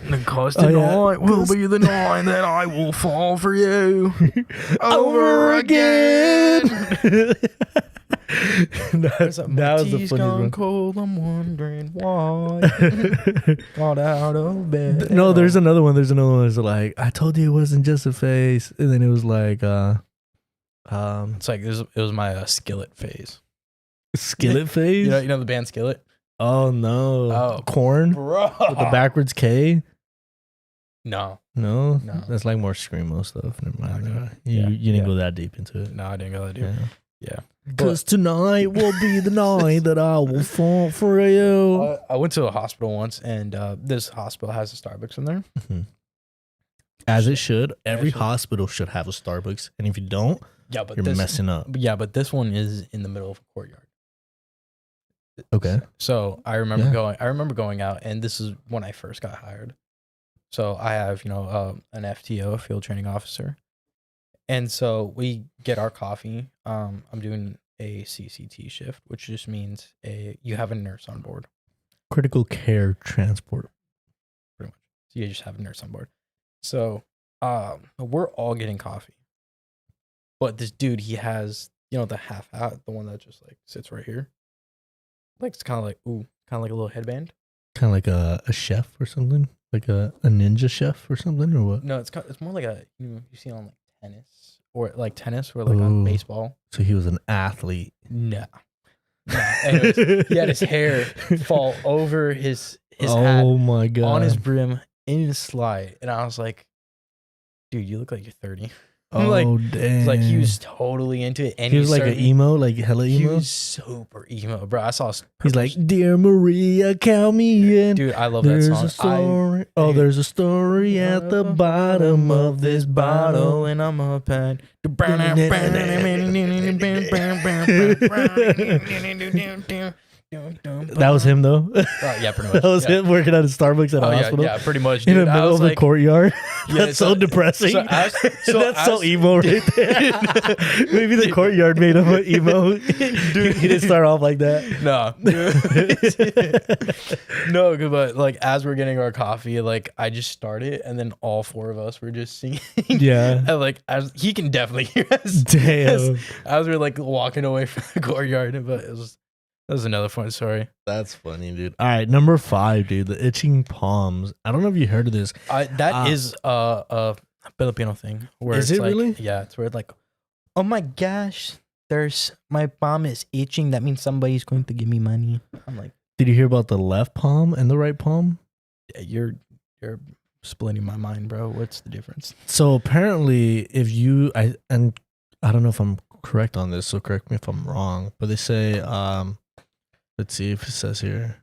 [SPEAKER 3] will
[SPEAKER 1] be the night that I will fall for you
[SPEAKER 3] over again. that was the funny one.
[SPEAKER 1] Cold, I'm wondering why. Got out of bed.
[SPEAKER 3] No, there's another one. It's like, I told you it wasn't just a face, and then it was like,
[SPEAKER 1] it's like it was my Skillet phase.
[SPEAKER 3] Skillet phase.
[SPEAKER 1] You know the band Skillet.
[SPEAKER 3] Oh no!
[SPEAKER 1] Oh.
[SPEAKER 3] Corn,
[SPEAKER 1] Bro.
[SPEAKER 3] with the backwards K.
[SPEAKER 1] No,
[SPEAKER 3] That's like more screamo stuff. Never mind.
[SPEAKER 1] Okay.
[SPEAKER 3] You didn't go that deep into it.
[SPEAKER 1] no, I didn't go that deep. Yeah.
[SPEAKER 3] Because tonight will be the night that I will fall for you.
[SPEAKER 1] I went to a hospital once, and this hospital has a Starbucks in there.
[SPEAKER 3] Mm-hmm. As it should. Every
[SPEAKER 1] should.
[SPEAKER 3] hospital should have a Starbucks, and if you don't,
[SPEAKER 1] Yeah, but
[SPEAKER 3] you're messing up.
[SPEAKER 1] Yeah, but this one is in the middle of a courtyard.
[SPEAKER 3] Okay.
[SPEAKER 1] So I remember going out, and this is when I first got hired. So I have, an FTO, a field training officer. And so we get our coffee. I'm doing a CCT shift, which just means you have a nurse on board.
[SPEAKER 3] Critical care transport.
[SPEAKER 1] Pretty much. So you just have a nurse on board. So we're all getting coffee. But this dude, he has, the half hat, the one that just like sits right here. Like it's kind of like a little headband.
[SPEAKER 3] Kind of like a chef or something? Like a ninja chef or something, or what?
[SPEAKER 1] No, it's more like you see on like tennis or like on baseball.
[SPEAKER 3] So he was an athlete.
[SPEAKER 1] No. Anyways, he had his hair fall over his hat.
[SPEAKER 3] Oh my god!
[SPEAKER 1] On his brim in his slide, and I was like, "Dude, you look like you're 30."
[SPEAKER 3] Oh
[SPEAKER 1] like,
[SPEAKER 3] damn!
[SPEAKER 1] Like he was totally into it, and
[SPEAKER 3] he was like an emo, like hella emo.
[SPEAKER 1] He was super emo, bro. I saw.
[SPEAKER 3] He's like, "Dear Maria, count me in."
[SPEAKER 1] Dude, I love
[SPEAKER 3] there's
[SPEAKER 1] that song.
[SPEAKER 3] There's a story at the bottom of this bottle,
[SPEAKER 1] and I'm up at.
[SPEAKER 3] That was him though.
[SPEAKER 1] Yeah, pretty much.
[SPEAKER 3] That was him working at a Starbucks at a hospital.
[SPEAKER 1] Yeah, pretty much.
[SPEAKER 3] In
[SPEAKER 1] Dude,
[SPEAKER 3] the middle of the courtyard. That's so depressing. That's so emo right there. Maybe the courtyard made him an emo. Dude, he didn't start off like that.
[SPEAKER 1] No. No, but like as we're getting our coffee, like I just started, and then all four of us were just singing.
[SPEAKER 3] Yeah.
[SPEAKER 1] And like he can definitely hear us.
[SPEAKER 3] Damn.
[SPEAKER 1] As we're like walking away from the courtyard, but that was another fun story.
[SPEAKER 3] That's funny, dude. All right, number 5, dude. The itching palms. I don't know if you heard of this.
[SPEAKER 1] That is a Filipino thing. Where
[SPEAKER 3] is
[SPEAKER 1] it's
[SPEAKER 3] it
[SPEAKER 1] like,
[SPEAKER 3] really?
[SPEAKER 1] Yeah, it's where it's like, oh my gosh, my palm is itching. That means somebody's going to give me money. I'm like,
[SPEAKER 3] did you hear about the left palm and the right palm?
[SPEAKER 1] Yeah, you're splitting my mind, bro. What's the difference?
[SPEAKER 3] So apparently, if you I don't know if I'm correct on this, so correct me if I'm wrong. But they say, let's see if it says here.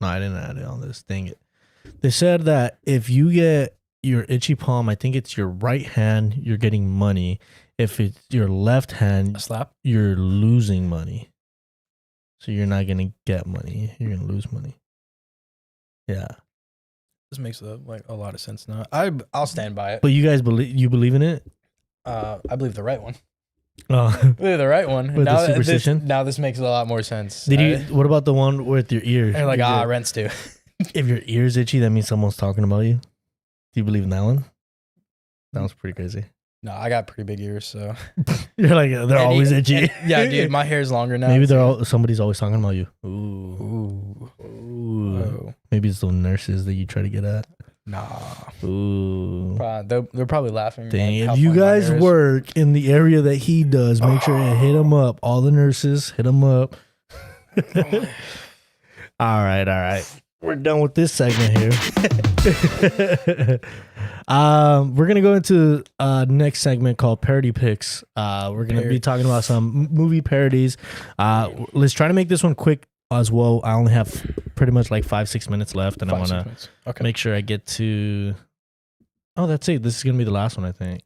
[SPEAKER 3] No, I didn't add it on this. Dang it. They said that if you get your itchy palm, I think it's your right hand, you're getting money. If it's your left hand,
[SPEAKER 1] A slap?
[SPEAKER 3] you're losing money. So you're not gonna get money. You're gonna lose money. Yeah.
[SPEAKER 1] This makes a lot of sense now. I'll stand by it.
[SPEAKER 3] But you guys believe in it?
[SPEAKER 1] I believe the right one.
[SPEAKER 3] Oh.
[SPEAKER 1] I believe the right one.
[SPEAKER 3] With the superstition?
[SPEAKER 1] Now this makes a lot more sense.
[SPEAKER 3] Did you? What about the one with your ears?
[SPEAKER 1] And like rents too.
[SPEAKER 3] If your ear's itchy, that means someone's talking about you. Do you believe in that one? That one's pretty crazy.
[SPEAKER 1] No, I got pretty big ears, so
[SPEAKER 3] you're like they're always itchy.
[SPEAKER 1] Yeah, dude, my hair's longer now.
[SPEAKER 3] Maybe somebody's always talking about you. Ooh.
[SPEAKER 1] Whoa.
[SPEAKER 3] Maybe it's the nurses that you try to get at.
[SPEAKER 1] Nah.
[SPEAKER 3] Ooh.
[SPEAKER 1] They're probably laughing.
[SPEAKER 3] Dang,
[SPEAKER 1] like,
[SPEAKER 3] if you guys work in the area that he does, make sure to hit him up. All the nurses, hit him up. All right. We're done with this segment here. We're gonna go into next segment called parody picks. We're gonna be talking about some movie parodies. Let's try to make this one quick as well. I only have pretty much like 5-6 minutes left, and I want to make sure I get to. Oh, that's it. This is gonna be the last one, I think.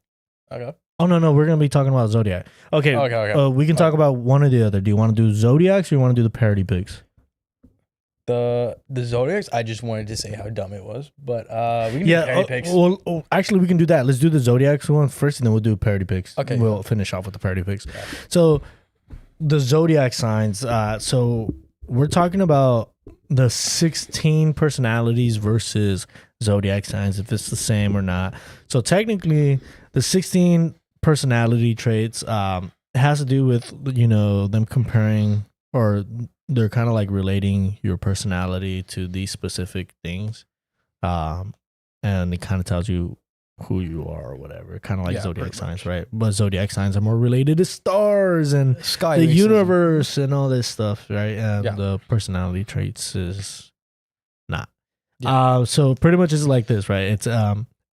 [SPEAKER 1] Okay.
[SPEAKER 3] Oh no, we're gonna be talking about Zodiac. Okay. We can talk about one or the other. Do you want to do Zodiacs or you want to do the parody picks?
[SPEAKER 1] The Zodiacs, I just wanted to say how dumb it was, but we can do parody picks.
[SPEAKER 3] Well, actually, we can do that. Let's do the Zodiacs one first, and then we'll do parody picks.
[SPEAKER 1] Okay.
[SPEAKER 3] We'll finish off with the parody picks. Yeah. So, the Zodiac signs. So we're talking about the 16 personalities versus Zodiac signs, if it's the same or not. So technically, the 16 personality traits has to do with them comparing, or they're kind of like relating your personality to these specific things, and it kind of tells you who you are or whatever, kind of like Zodiac signs, right? But Zodiac signs are more related to stars and
[SPEAKER 1] Sky
[SPEAKER 3] the
[SPEAKER 1] racism.
[SPEAKER 3] universe and all this stuff, right? And the personality traits is not. So pretty much it's like this, right? It's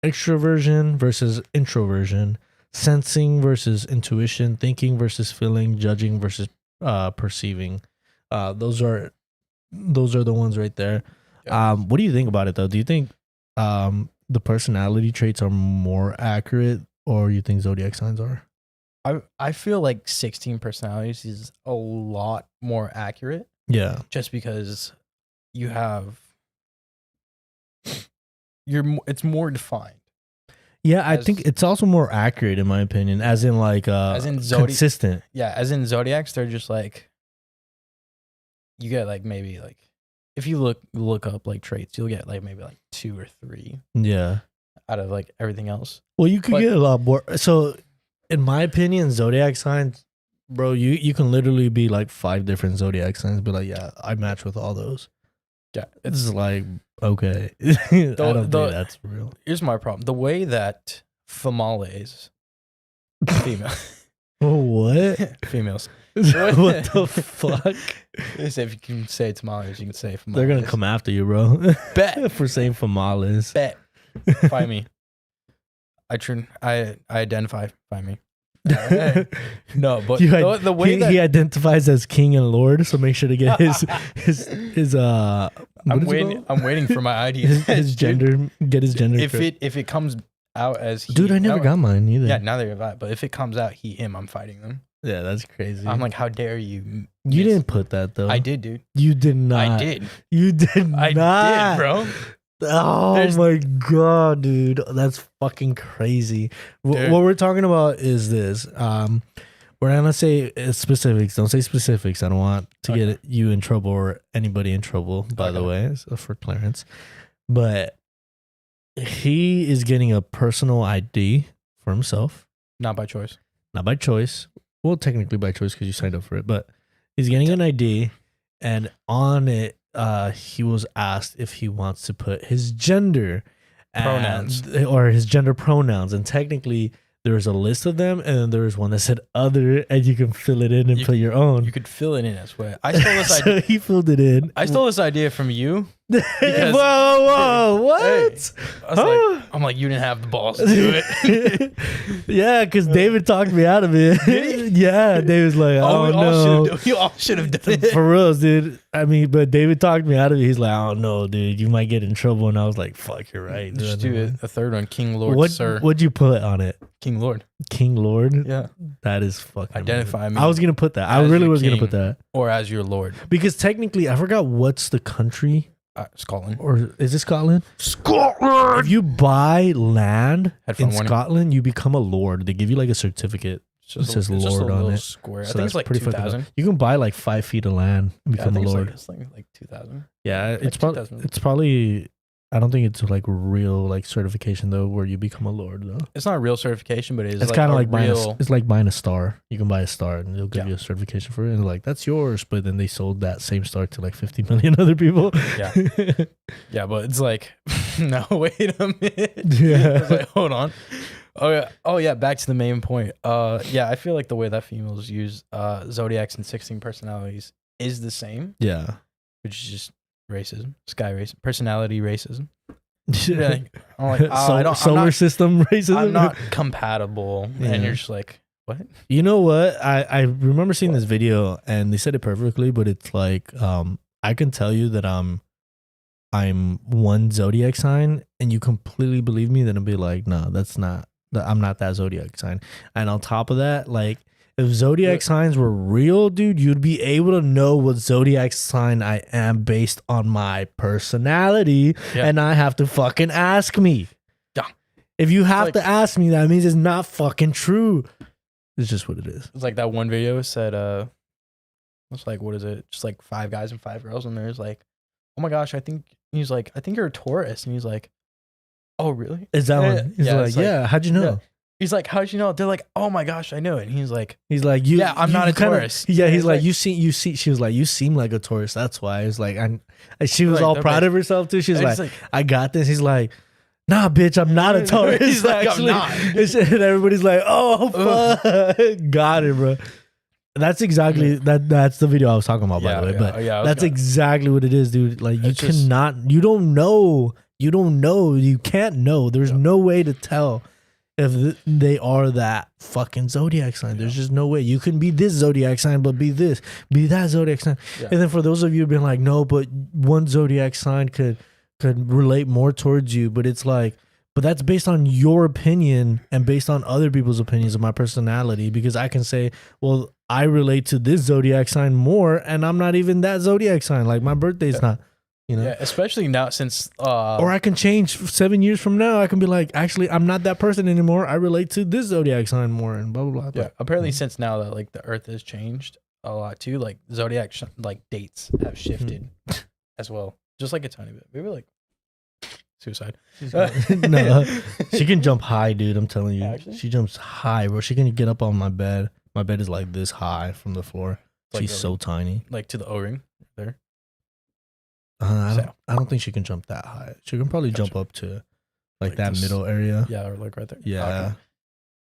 [SPEAKER 3] extroversion versus introversion, sensing versus intuition, thinking versus feeling, judging versus perceiving. Those are the ones right there. What do you think about it though? Do you think the personality traits are more accurate, or you think Zodiac signs are?
[SPEAKER 1] I feel like 16 personalities is a lot more accurate.
[SPEAKER 3] Yeah.
[SPEAKER 1] Just because it's more defined.
[SPEAKER 3] Yeah, I think it's also more accurate in my opinion, as in like consistent.
[SPEAKER 1] Yeah, as in Zodiacs, they're just like, you get like maybe like, if you look up like traits, you'll get like maybe like 2 or 3.
[SPEAKER 3] Yeah.
[SPEAKER 1] Out of like everything else.
[SPEAKER 3] Well, you could get a lot more. So, in my opinion, Zodiac signs, bro, you can literally be like 5 different Zodiac signs, be like, yeah, I match with all those.
[SPEAKER 1] Yeah,
[SPEAKER 3] it's like, okay, I don't think that's real.
[SPEAKER 1] Here's my problem: the way that females, female,
[SPEAKER 3] what
[SPEAKER 1] females.
[SPEAKER 3] What the fuck?
[SPEAKER 1] If you can say tamales, you can say famales.
[SPEAKER 3] They're gonna come after you, bro.
[SPEAKER 1] Bet
[SPEAKER 3] for saying famales.
[SPEAKER 1] Bet. Find me. I identify. Find me. No, but the way that
[SPEAKER 3] he identifies as king and lord, so make sure to get his
[SPEAKER 1] I'm waiting for my ID.
[SPEAKER 3] his gender. Get his gender.
[SPEAKER 1] If it comes out as he,
[SPEAKER 3] dude, I never got mine either.
[SPEAKER 1] Yeah, neither have I. But if it comes out he, him, I'm fighting them.
[SPEAKER 3] Yeah, that's crazy.
[SPEAKER 1] I'm like, how dare you?
[SPEAKER 3] You didn't put that though.
[SPEAKER 1] I did, dude.
[SPEAKER 3] You did not.
[SPEAKER 1] I did.
[SPEAKER 3] You did not.
[SPEAKER 1] I did, bro.
[SPEAKER 3] Oh my god, dude, that's fucking crazy. What we're talking about is this. We're gonna say specifics. Don't say specifics. I don't want to get you in trouble or anybody in trouble. By the way, so for Clarence, but he is getting a personal ID for himself.
[SPEAKER 1] Not by choice.
[SPEAKER 3] Not by choice. Well, technically by choice because you signed up for it. But he's getting an ID, and on it, he was asked if he wants to put his gender
[SPEAKER 1] pronouns
[SPEAKER 3] or his gender pronouns, and technically there was a list of them, and there was one that said other, and you can fill it in and put your own.
[SPEAKER 1] You could fill it in, I swear. I stole this idea.
[SPEAKER 3] So he filled it in.
[SPEAKER 1] I stole this idea from you.
[SPEAKER 3] Whoa, what?
[SPEAKER 1] Hey, I'm like, you didn't have the balls to do it.
[SPEAKER 3] Yeah, because David talked me out of it. Yeah, David's like, oh no.
[SPEAKER 1] You all should have done it.
[SPEAKER 3] For real, dude. I mean, but David talked me out of it. He's like, oh no, dude, you might get in trouble. And I was like, fuck, you're right.
[SPEAKER 1] Just do a third one, King Lord, sir.
[SPEAKER 3] What'd you put on it?
[SPEAKER 1] King Lord.
[SPEAKER 3] King Lord?
[SPEAKER 1] Yeah.
[SPEAKER 3] That is fucking
[SPEAKER 1] identify
[SPEAKER 3] amazing.
[SPEAKER 1] me.
[SPEAKER 3] I was going to put that. I really was going to put that.
[SPEAKER 1] Or as your Lord.
[SPEAKER 3] Because technically, I forgot what's the country.
[SPEAKER 1] Scotland.
[SPEAKER 3] Or is it Scotland?
[SPEAKER 1] Scotland!
[SPEAKER 3] If you buy land in
[SPEAKER 1] warning.
[SPEAKER 3] Scotland, you become a lord. They give you like a certificate. It says Lord on it.
[SPEAKER 1] Square.
[SPEAKER 3] So
[SPEAKER 1] I think it's like 2,000.
[SPEAKER 3] You can buy like 5 feet of land and become a lord.
[SPEAKER 1] It's like 2,000.
[SPEAKER 3] Yeah, it's probably. I don't think it's like real like certification though, where you become a lord though.
[SPEAKER 1] It's not a real certification, but it's
[SPEAKER 3] kind of like it's like buying a star. You can buy a star and they'll give you a certification for it, and like that's yours. But then they sold that same star to like 50 million other people.
[SPEAKER 1] Yeah, yeah, but it's like, no, wait a minute.
[SPEAKER 3] Yeah,
[SPEAKER 1] it's like, hold on. Oh yeah. Back to the main point. Yeah, I feel like the way that females use zodiacs and 16 personalities is the same.
[SPEAKER 3] Yeah,
[SPEAKER 1] which is just racism, sky racism, personality racism. Like, I'm like, oh, I don't,
[SPEAKER 3] solar system racism.
[SPEAKER 1] I'm not compatible.
[SPEAKER 3] Yeah.
[SPEAKER 1] And you're just like, what?
[SPEAKER 3] You know what? I remember seeing this video and they said it perfectly, but it's like I can tell you that I'm one zodiac sign and you completely believe me, then it'll be like, no, I'm not that zodiac sign. And on top of that, like if zodiac signs were real, dude, you'd be able to know what zodiac sign I am based on my personality, and I have to fucking ask me.
[SPEAKER 1] Yeah.
[SPEAKER 3] If you have to ask me, that means it's not fucking true. It's just what it is.
[SPEAKER 1] It's like that one video said, it's like, what is it? Just like 5 guys and 5 girls, and there's like, oh my gosh, I think you're a Taurus, and he's like, oh really?
[SPEAKER 3] Is that one? He's like, yeah. How'd you know?
[SPEAKER 1] Yeah. He's like, how'd you know? They're like, oh my gosh, I knew it. And he's like,
[SPEAKER 3] yeah,
[SPEAKER 1] I'm not a Taurus.
[SPEAKER 3] Yeah, he's like, you see. She was like, you seem like a Taurus. That's why. It's like, she was all proud of herself too. She's like, I got this. He's like, nah, bitch, I'm not a Taurus.
[SPEAKER 1] He's like,
[SPEAKER 3] actually.
[SPEAKER 1] I'm not.
[SPEAKER 3] And everybody's like, oh fuck, got it, bro. That's exactly that's the video I was talking about, by the way. But that's exactly what it is, dude. Like you don't know, you can't know. There's no way to tell if they are that fucking zodiac sign. There's just no way. You can be this zodiac sign, but be that zodiac sign. And then for those of you being like, no, but one zodiac sign could relate more towards you, but it's like, but that's based on your opinion and based on other people's opinions of my personality, because I can say, well, I relate to this zodiac sign more, and I'm not even that zodiac sign. Like my birthday's not, you know.
[SPEAKER 1] Yeah, especially now since
[SPEAKER 3] or I can change 7 years from now. I can be like, actually, I'm not that person anymore. I relate to this zodiac sign more, and blah blah blah.
[SPEAKER 1] Yeah, apparently since now that like the Earth has changed a lot too, like zodiac like dates have shifted as well, just like a tiny bit. Maybe like suicide.
[SPEAKER 3] No, she can jump high, dude. I'm telling you,
[SPEAKER 1] Actually?
[SPEAKER 3] she jumps high, bro. She can get up on my bed. My bed is like this high from the floor.
[SPEAKER 1] Like
[SPEAKER 3] She's so tiny.
[SPEAKER 1] Like to the O-ring there.
[SPEAKER 3] I don't think she can jump that high. She can probably jump up to like that this, middle area.
[SPEAKER 1] Yeah, or like right there.
[SPEAKER 3] Yeah, okay.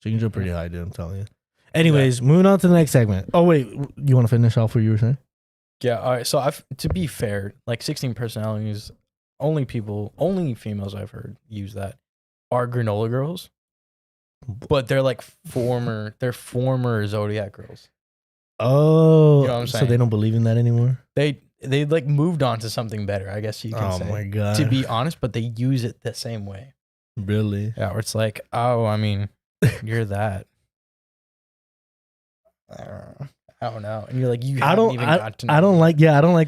[SPEAKER 3] She can jump pretty high, dude. I'm telling you. Anyways, moving on to the next segment. Oh wait, you want to finish off what you were saying?
[SPEAKER 1] Yeah. All right. So to be fair, like 16 personalities, only females I've heard use that are granola girls. But they're like former zodiac girls.
[SPEAKER 3] Oh,
[SPEAKER 1] you know what I'm saying?
[SPEAKER 3] So they don't believe in that anymore?
[SPEAKER 1] They like moved on to something better, I guess you can say. Oh my god. To be honest, but they use it the same way.
[SPEAKER 3] Really?
[SPEAKER 1] Yeah, where it's like, oh, I mean, you're that. I don't know. And you're like, you haven't even got to know.
[SPEAKER 3] I don't like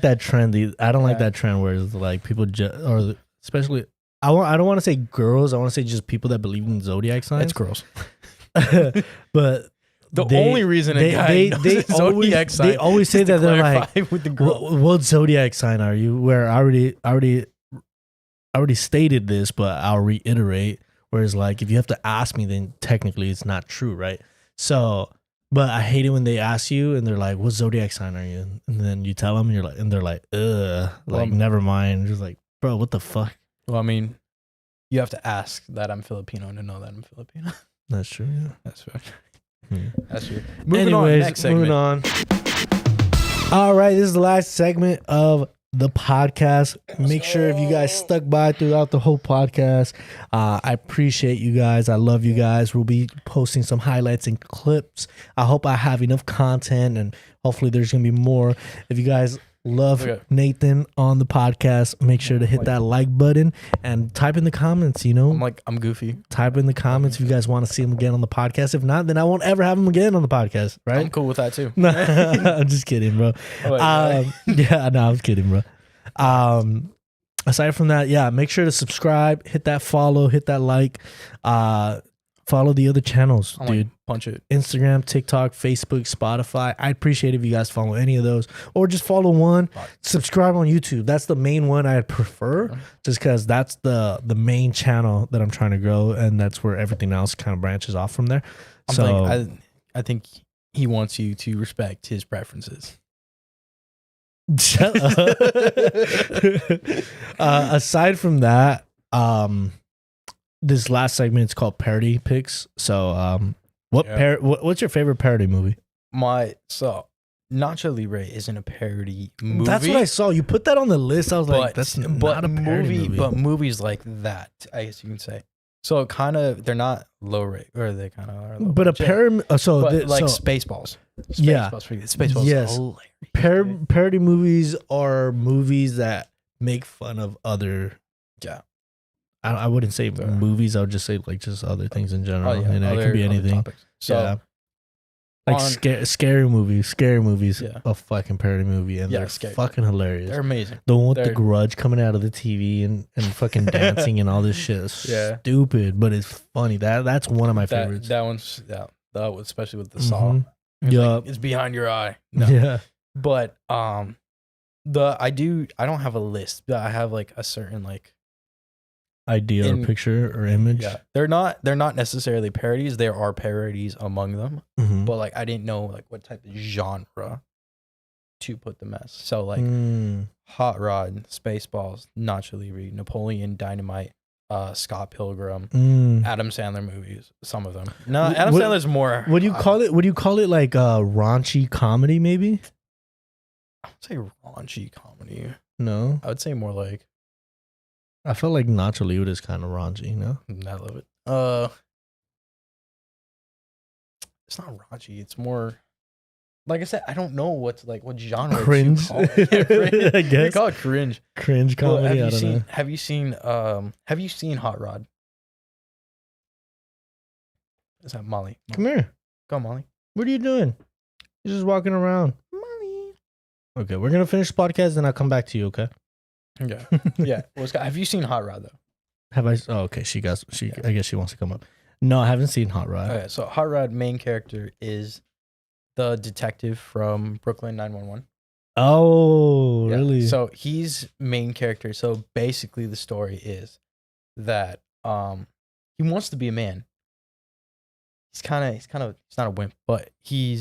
[SPEAKER 3] that trend. I don't like that trend where it's like people or especially I don't want to say girls. I want to say just people that believe in zodiac signs.
[SPEAKER 1] It's girls.
[SPEAKER 3] But
[SPEAKER 1] only reason a guy knows zodiac sign,
[SPEAKER 3] they always say that they're like,
[SPEAKER 1] with the girl.
[SPEAKER 3] What zodiac sign are you? Where I already stated this, but I'll reiterate. Whereas like if you have to ask me, then technically it's not true, right? So, but I hate it when they ask you and they're like, "What zodiac sign are you?" And then you tell them, and they're like, "Ugh," like never mind. Just like, bro, what the fuck?
[SPEAKER 1] Well, I mean, you have to ask that I'm Filipino to know that I'm Filipino.
[SPEAKER 3] That's true. Yeah,
[SPEAKER 1] that's right.
[SPEAKER 3] Hmm.
[SPEAKER 1] That's true.
[SPEAKER 3] Moving on. Next segment. Moving on. All right, this is the last segment of the podcast. Make sure if you guys stuck by throughout the whole podcast, I appreciate you guys. I love you guys. We'll be posting some highlights and clips. I hope I have enough content, and hopefully there's gonna be more. If you guys love Nathan on the podcast, make sure to hit that like button and type in the comments.
[SPEAKER 1] I'm goofy.
[SPEAKER 3] Type in the comments if you guys want to see him again on the podcast. If not, then I won't ever have him again on the podcast, right?
[SPEAKER 1] I'm cool with that too.
[SPEAKER 3] No, I'm just kidding, bro. Yeah, no, I was kidding, bro. Aside from that, yeah, make sure to subscribe, hit that follow, hit that like, follow the other channels, dude.
[SPEAKER 1] Punch it.
[SPEAKER 3] Instagram, TikTok, Facebook, Spotify. I'd appreciate if you guys follow any of those, or just follow one. Subscribe on YouTube. That's the main one I prefer, just because that's the main channel that I'm trying to grow, and that's where everything else kind of branches off from there.
[SPEAKER 1] I think he wants you to respect his preferences.
[SPEAKER 3] Shut up. Aside from that, this last segment is called parody picks. So, what's your favorite parody movie?
[SPEAKER 1] Nacho Libre isn't a parody movie.
[SPEAKER 3] That's what I saw. You put that on the list. I was like,
[SPEAKER 1] but
[SPEAKER 3] that's
[SPEAKER 1] but
[SPEAKER 3] not a parody movie.
[SPEAKER 1] But movies like that, I guess you can say. So kind of, they're not low rate, or they kind of are. Low
[SPEAKER 3] But
[SPEAKER 1] budget. But like Spaceballs.
[SPEAKER 3] Yeah.
[SPEAKER 1] Spaceballs.
[SPEAKER 3] Yes.
[SPEAKER 1] Is hilarious, dude.
[SPEAKER 3] Parody movies are movies that make fun of other.
[SPEAKER 1] Yeah.
[SPEAKER 3] I wouldn't say
[SPEAKER 1] The-
[SPEAKER 3] movies. I would just say like just other things in general.
[SPEAKER 1] Oh, yeah,
[SPEAKER 3] And it could be
[SPEAKER 1] other
[SPEAKER 3] anything.
[SPEAKER 1] topics. So
[SPEAKER 3] yeah. Like scary movies. Scary movies.
[SPEAKER 1] Yeah.
[SPEAKER 3] A fucking parody movie, and
[SPEAKER 1] Yeah,
[SPEAKER 3] they're
[SPEAKER 1] scary.
[SPEAKER 3] fucking hilarious.
[SPEAKER 1] they're amazing.
[SPEAKER 3] The one with the
[SPEAKER 1] they're-
[SPEAKER 3] grudge coming out of the TV and fucking dancing and all this shit is
[SPEAKER 1] Yeah.
[SPEAKER 3] stupid, but it's funny. That's one of my
[SPEAKER 1] That
[SPEAKER 3] favorites.
[SPEAKER 1] that one's that was especially with the saw.
[SPEAKER 3] Mhm.
[SPEAKER 1] It's
[SPEAKER 3] Yup.
[SPEAKER 1] like, it's behind your eye. No.
[SPEAKER 3] Yeah.
[SPEAKER 1] But I don't have a list, but I have like a certain like
[SPEAKER 3] Idea or picture or image.
[SPEAKER 1] yeah. They're not necessarily parodies. There are parodies among them.
[SPEAKER 3] Mhm.
[SPEAKER 1] But like I didn't know like what type of genre to put them as. So like Hot Rod, Spaceballs, Nacho Libre, Napoleon Dynamite, Scott Pilgrim, Adam Sandler movies, some of them. No, Adam
[SPEAKER 3] What-
[SPEAKER 1] Sandler's more.
[SPEAKER 3] Would you call it? Would you call it like raunchy comedy? Maybe.
[SPEAKER 1] I would say raunchy comedy.
[SPEAKER 3] No,
[SPEAKER 1] I would say more like
[SPEAKER 3] I felt like Nacho Libre is kind of raunchy. No,
[SPEAKER 1] I love it. It's not raunchy. It's more. Like I said, I don't know what genre
[SPEAKER 3] Cringe.
[SPEAKER 1] to call it. Yeah, cringe.
[SPEAKER 3] I
[SPEAKER 1] You
[SPEAKER 3] guess.
[SPEAKER 1] call it cringe.
[SPEAKER 3] Cringe
[SPEAKER 1] Well,
[SPEAKER 3] comedy. I don't know.
[SPEAKER 1] have you seen Hot Rod? Is that Molly?
[SPEAKER 3] Come here.
[SPEAKER 1] Go, Molly.
[SPEAKER 3] What are you doing? You're just walking around.
[SPEAKER 1] Molly.
[SPEAKER 3] Okay, we're gonna finish the podcast, and I'll come back to you. Okay.
[SPEAKER 1] Yeah. Yeah. Have you seen Hot Rod though?
[SPEAKER 3] Have I? Oh, okay. She.
[SPEAKER 1] Yeah.
[SPEAKER 3] I guess she wants to come up. No, I haven't seen Hot Rod.
[SPEAKER 1] Okay, so Hot Rod main character is the detective from Brooklyn 911.
[SPEAKER 3] Oh,
[SPEAKER 1] Yeah,
[SPEAKER 3] really?
[SPEAKER 1] So he's main character. So basically the story is that he wants to be a man. He's not a wimp, but he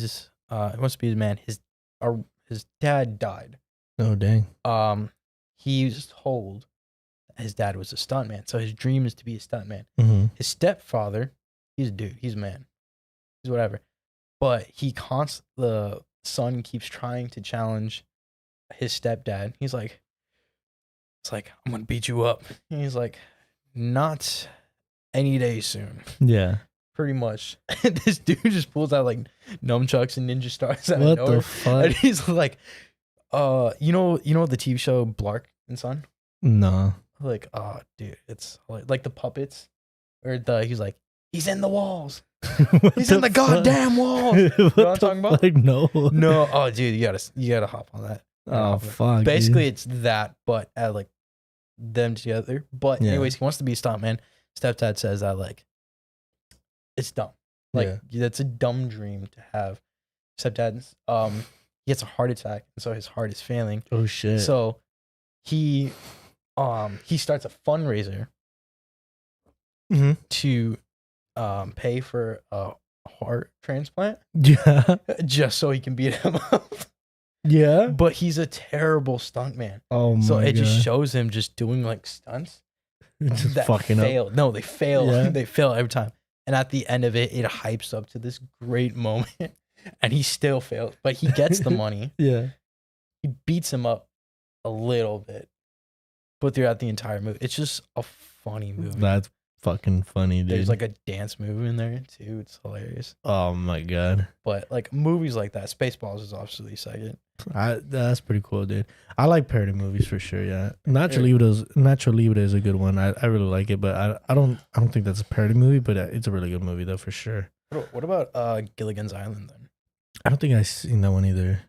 [SPEAKER 1] wants to be a man. His dad died.
[SPEAKER 3] Oh, dang.
[SPEAKER 1] He was told his dad was a stuntman, so his dream is to be a stuntman.
[SPEAKER 3] Mm-hmm.
[SPEAKER 1] His stepfather, he's a dude, he's a man, he's whatever. But the son keeps trying to challenge his stepdad. It's like, I'm gonna beat you up. And he's like, not any day soon.
[SPEAKER 3] Yeah.
[SPEAKER 1] Pretty much. And this dude just pulls out like nunchucks and ninja stars out
[SPEAKER 3] What
[SPEAKER 1] of nowhere.
[SPEAKER 3] the fuck?
[SPEAKER 1] And he's like, you know the TV show Blark and Son?
[SPEAKER 3] No.
[SPEAKER 1] Like, oh, dude, it's like the puppets, or he's like, he's in the walls. He's in the goddamn walls. You know what I'm talking about?
[SPEAKER 3] Like, no.
[SPEAKER 1] No, oh, dude, you gotta hop on that.
[SPEAKER 3] Oh, fuck.
[SPEAKER 1] Basically, it's that, but at like them together. But
[SPEAKER 3] Yeah.
[SPEAKER 1] anyways, he wants to be a stuntman. Stepdad says that like it's dumb. Like that's a dumb dream to have. Stepdad, he gets a heart attack, and so his heart is failing.
[SPEAKER 3] Dude. Oh, shit.
[SPEAKER 1] So he starts a fundraiser
[SPEAKER 3] Mm-hmm.
[SPEAKER 1] to pay for a heart transplant
[SPEAKER 3] Yeah.
[SPEAKER 1] just so he can beat him up.
[SPEAKER 3] Yeah.
[SPEAKER 1] But he's a terrible stuntman.
[SPEAKER 3] Oh, my
[SPEAKER 1] So it
[SPEAKER 3] God.
[SPEAKER 1] just shows him just doing like stunts
[SPEAKER 3] Just
[SPEAKER 1] that
[SPEAKER 3] fucking up.
[SPEAKER 1] fail. No, they fail.
[SPEAKER 3] Yeah.
[SPEAKER 1] They fail every time. And at the end of it, it hypes up to this great moment. And he still fails. But he gets the money.
[SPEAKER 3] Yeah.
[SPEAKER 1] He beats him up a little bit. But throughout the entire movie, it's just a funny movie.
[SPEAKER 3] That's fucking funny, dude.
[SPEAKER 1] There's like a dance move in there too. It's hilarious.
[SPEAKER 3] Oh, my God.
[SPEAKER 1] But like movies like that, Spaceballs is obviously second.
[SPEAKER 3] That's pretty cool, dude. I like parody movies for sure. Yeah, Nacho Libre is a good one. I really like it, but I don't think that's a parody movie, but it's a really good movie though for sure.
[SPEAKER 1] What about Gilligan's Island then?
[SPEAKER 3] I don't think I've seen that one either.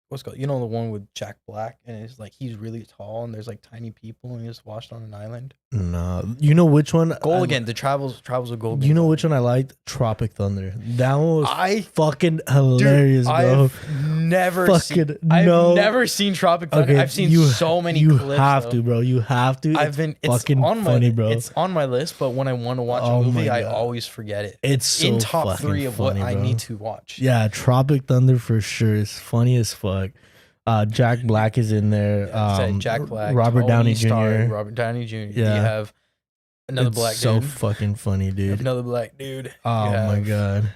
[SPEAKER 1] What's it called? You know the one with Jack Black, and it's like he's really tall, and there's like tiny people, and he's just washed on an island.
[SPEAKER 3] No, you know which one?
[SPEAKER 1] Gulligan, the travels of Gulligan.
[SPEAKER 3] You know which one I liked? Tropic Thunder. That one was
[SPEAKER 1] I
[SPEAKER 3] fucking hilarious, bro.
[SPEAKER 1] I've never seen. I've never seen Tropic Thunder.
[SPEAKER 3] Okay,
[SPEAKER 1] I've seen so many.
[SPEAKER 3] You
[SPEAKER 1] clips,
[SPEAKER 3] have
[SPEAKER 1] though.
[SPEAKER 3] to, bro. You have to.
[SPEAKER 1] It's
[SPEAKER 3] fucking
[SPEAKER 1] on
[SPEAKER 3] funny,
[SPEAKER 1] my,
[SPEAKER 3] bro.
[SPEAKER 1] It's on my list, but when I want to watch
[SPEAKER 3] Oh
[SPEAKER 1] a movie,
[SPEAKER 3] my
[SPEAKER 1] I
[SPEAKER 3] God.
[SPEAKER 1] always forget it.
[SPEAKER 3] It's so
[SPEAKER 1] in top
[SPEAKER 3] fucking
[SPEAKER 1] 3 of
[SPEAKER 3] funny,
[SPEAKER 1] what I
[SPEAKER 3] bro.
[SPEAKER 1] need to watch.
[SPEAKER 3] Yeah, Tropic Thunder for sure. It's funny as fuck. Jack Black is in there.
[SPEAKER 1] Said Jack Black,
[SPEAKER 3] Robert Downey
[SPEAKER 1] Tony
[SPEAKER 3] Jr.
[SPEAKER 1] Stark, Robert Downey Jr.
[SPEAKER 3] Yeah.
[SPEAKER 1] You have another
[SPEAKER 3] It's
[SPEAKER 1] black
[SPEAKER 3] so
[SPEAKER 1] dude.
[SPEAKER 3] fucking funny,
[SPEAKER 1] You have
[SPEAKER 3] dude.
[SPEAKER 1] another black dude.
[SPEAKER 3] Oh
[SPEAKER 1] You
[SPEAKER 3] my
[SPEAKER 1] have
[SPEAKER 3] God.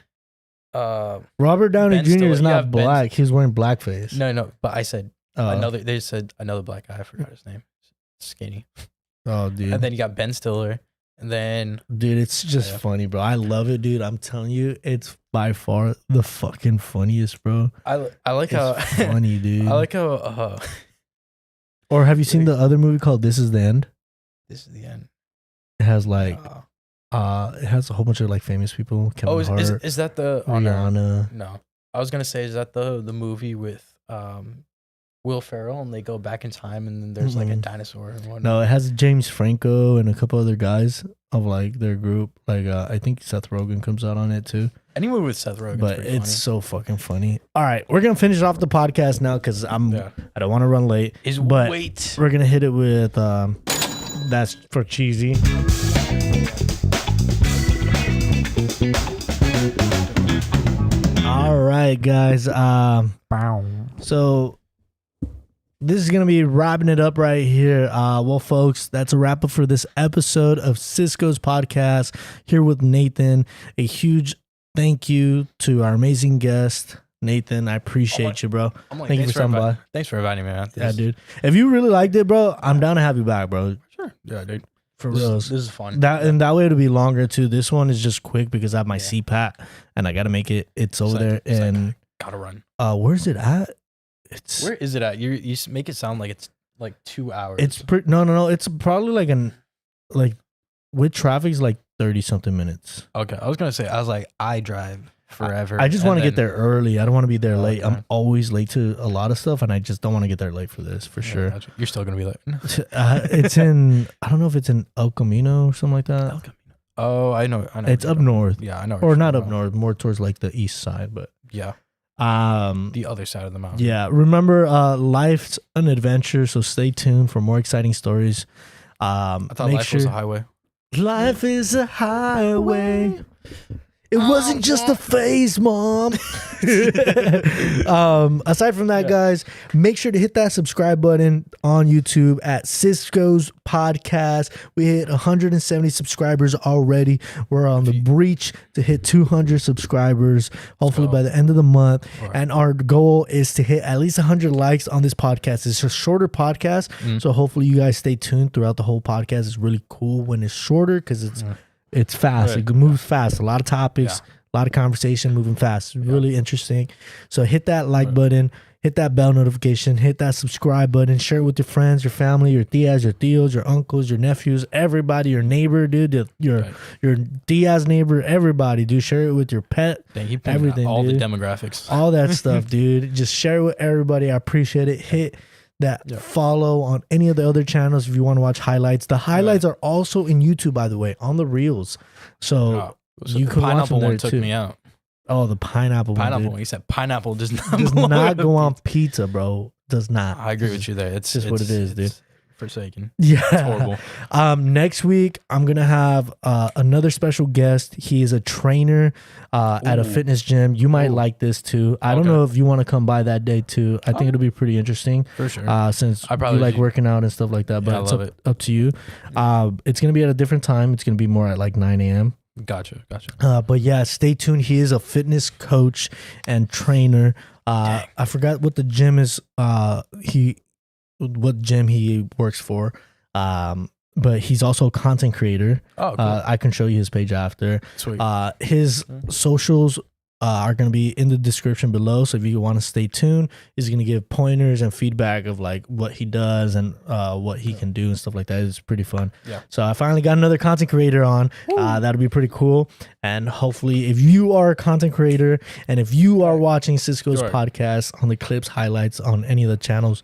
[SPEAKER 3] Robert Downey
[SPEAKER 1] Ben
[SPEAKER 3] Jr.
[SPEAKER 1] Stiller.
[SPEAKER 3] is
[SPEAKER 1] You
[SPEAKER 3] not
[SPEAKER 1] have Ben-
[SPEAKER 3] black. He's wearing blackface.
[SPEAKER 1] No, but I said
[SPEAKER 3] Oh.
[SPEAKER 1] another. They said another black guy. I forgot his name. Skinny.
[SPEAKER 3] Oh, dude.
[SPEAKER 1] And then you got Ben Stiller. And then
[SPEAKER 3] Dude, it's just funny, bro. I love it, dude. I'm telling you, it's by far the fucking funniest, bro.
[SPEAKER 1] I like
[SPEAKER 3] It's
[SPEAKER 1] how
[SPEAKER 3] funny, dude.
[SPEAKER 1] I like how
[SPEAKER 3] Or have you seen the other movie called This Is the End?
[SPEAKER 1] this is the end.
[SPEAKER 3] It has like
[SPEAKER 1] Uh,
[SPEAKER 3] it has a whole bunch of like famous people. Kevin
[SPEAKER 1] oh,
[SPEAKER 3] Hart,
[SPEAKER 1] is that the no.
[SPEAKER 3] Rihanna.
[SPEAKER 1] No, I was gonna say, is that the movie with Will Ferrell and they go back in time and then there's like a dinosaur and whatnot?
[SPEAKER 3] No, it has James Franco and a couple other guys of like their group. Like I think Seth Rogen comes out on it too.
[SPEAKER 1] Any movie with Seth Rogen,
[SPEAKER 3] But it's so fucking funny. All right, we're gonna finish off the podcast now because I don't want to run late. But
[SPEAKER 1] wait.
[SPEAKER 3] we're gonna hit it with that's for cheesy. All right, guys. So this is gonna be wrapping it up right here. Well, folks, that's a wrap up for this episode of Cisco's podcast. Here with Nathan. A huge thank you to our amazing guest, Nathan. I appreciate you, bro. Thank you for stopping by.
[SPEAKER 1] Thanks for inviting me, man.
[SPEAKER 3] Yeah, dude. If you really liked it, bro, I'm down to have you back, bro.
[SPEAKER 1] Sure. Yeah, dude.
[SPEAKER 3] For real.
[SPEAKER 1] This is fun.
[SPEAKER 3] And that way it'll be longer too. This one is just quick because I have my CPAP and I gotta make it. It's over there and
[SPEAKER 1] gotta run.
[SPEAKER 3] Where's it at?
[SPEAKER 1] Where is it at? You make it sound like it's like 2 hours.
[SPEAKER 3] It's no. It's probably like with traffic's like 30 something minutes.
[SPEAKER 1] Okay, I was gonna say I drive forever.
[SPEAKER 3] I just want to get there early. I don't want to be there late.
[SPEAKER 1] Okay.
[SPEAKER 3] I'm always late to a lot of stuff, and I just don't want to get there late for this for sure.
[SPEAKER 1] Gotcha. You're still gonna be late.
[SPEAKER 3] It's in. I don't know if it's in El Camino or something like that.
[SPEAKER 1] Oh, I know.
[SPEAKER 3] It's up north.
[SPEAKER 1] Yeah, I know.
[SPEAKER 3] Or not up north, more towards like the east side, but
[SPEAKER 1] yeah. The other side of the mountain.
[SPEAKER 3] Yeah. Remember, life's an adventure, so stay tuned for more exciting stories.
[SPEAKER 1] I thought life was a highway.
[SPEAKER 3] Life is a highway. It wasn't just a phase, Mom. Aside from that, guys, make sure to hit that subscribe button on YouTube at Cisco's Podcast. We hit 170 subscribers already. We're on the breach to hit 200 subscribers, hopefully by the end of the month. Right. And our goal is to hit at least 100 likes on this podcast. It's a shorter podcast, so hopefully you guys stay tuned throughout the whole podcast. It's really cool when it's shorter because it's fast. Right. It moves fast. A lot of topics, a lot of conversation moving fast. Really interesting. So hit that like button, hit that bell notification, hit that subscribe button, share it with your friends, your family, your tias, your tios, your uncles, your nephews, everybody, your neighbor, dude, your tia's neighbor, everybody, dude. Share it with your pet, everything,
[SPEAKER 1] all
[SPEAKER 3] dude.
[SPEAKER 1] The demographics.
[SPEAKER 3] All that stuff, dude. Just share it with everybody. I appreciate it. Hit that follow on any of the other channels if you want to watch highlights. The highlights are also in YouTube, by the way, on the reels. So you could watch them there
[SPEAKER 1] one took
[SPEAKER 3] too.
[SPEAKER 1] Me out.
[SPEAKER 3] Oh, the pineapple
[SPEAKER 1] one.
[SPEAKER 3] Dude.
[SPEAKER 1] He said pineapple does
[SPEAKER 3] not go on pizza, bro. Does not.
[SPEAKER 1] I agree with you there. It's
[SPEAKER 3] just what it is, dude.
[SPEAKER 1] Forsaken.
[SPEAKER 3] Yeah.
[SPEAKER 1] It's horrible.
[SPEAKER 3] Next week, I'm going to have another special guest. He is a trainer at a fitness gym. You might like this too. I don't know if you want to come by that day too. I think it'll be pretty interesting.
[SPEAKER 1] For sure.
[SPEAKER 3] Since you like working out and stuff like that. But it's up to you. It's going to be at a different time. It's going to be more at like 9 a.m.
[SPEAKER 1] Gotcha.
[SPEAKER 3] But yeah, stay tuned. He is a fitness coach and trainer. I forgot what the gym is. What gym he works for. But he's also a content creator. Oh, cool. I can show you his page after.
[SPEAKER 1] Sweet.
[SPEAKER 3] His socials are going to be in the description below. So if you want to stay tuned, he's going to give pointers and feedback of like what he does and what he can do and stuff like that. It's pretty fun. Yeah. So I finally got another content creator on. That'll be pretty cool. And hopefully if you are a content creator and if you are watching Cisco's podcast on the clips, highlights on any of the channels,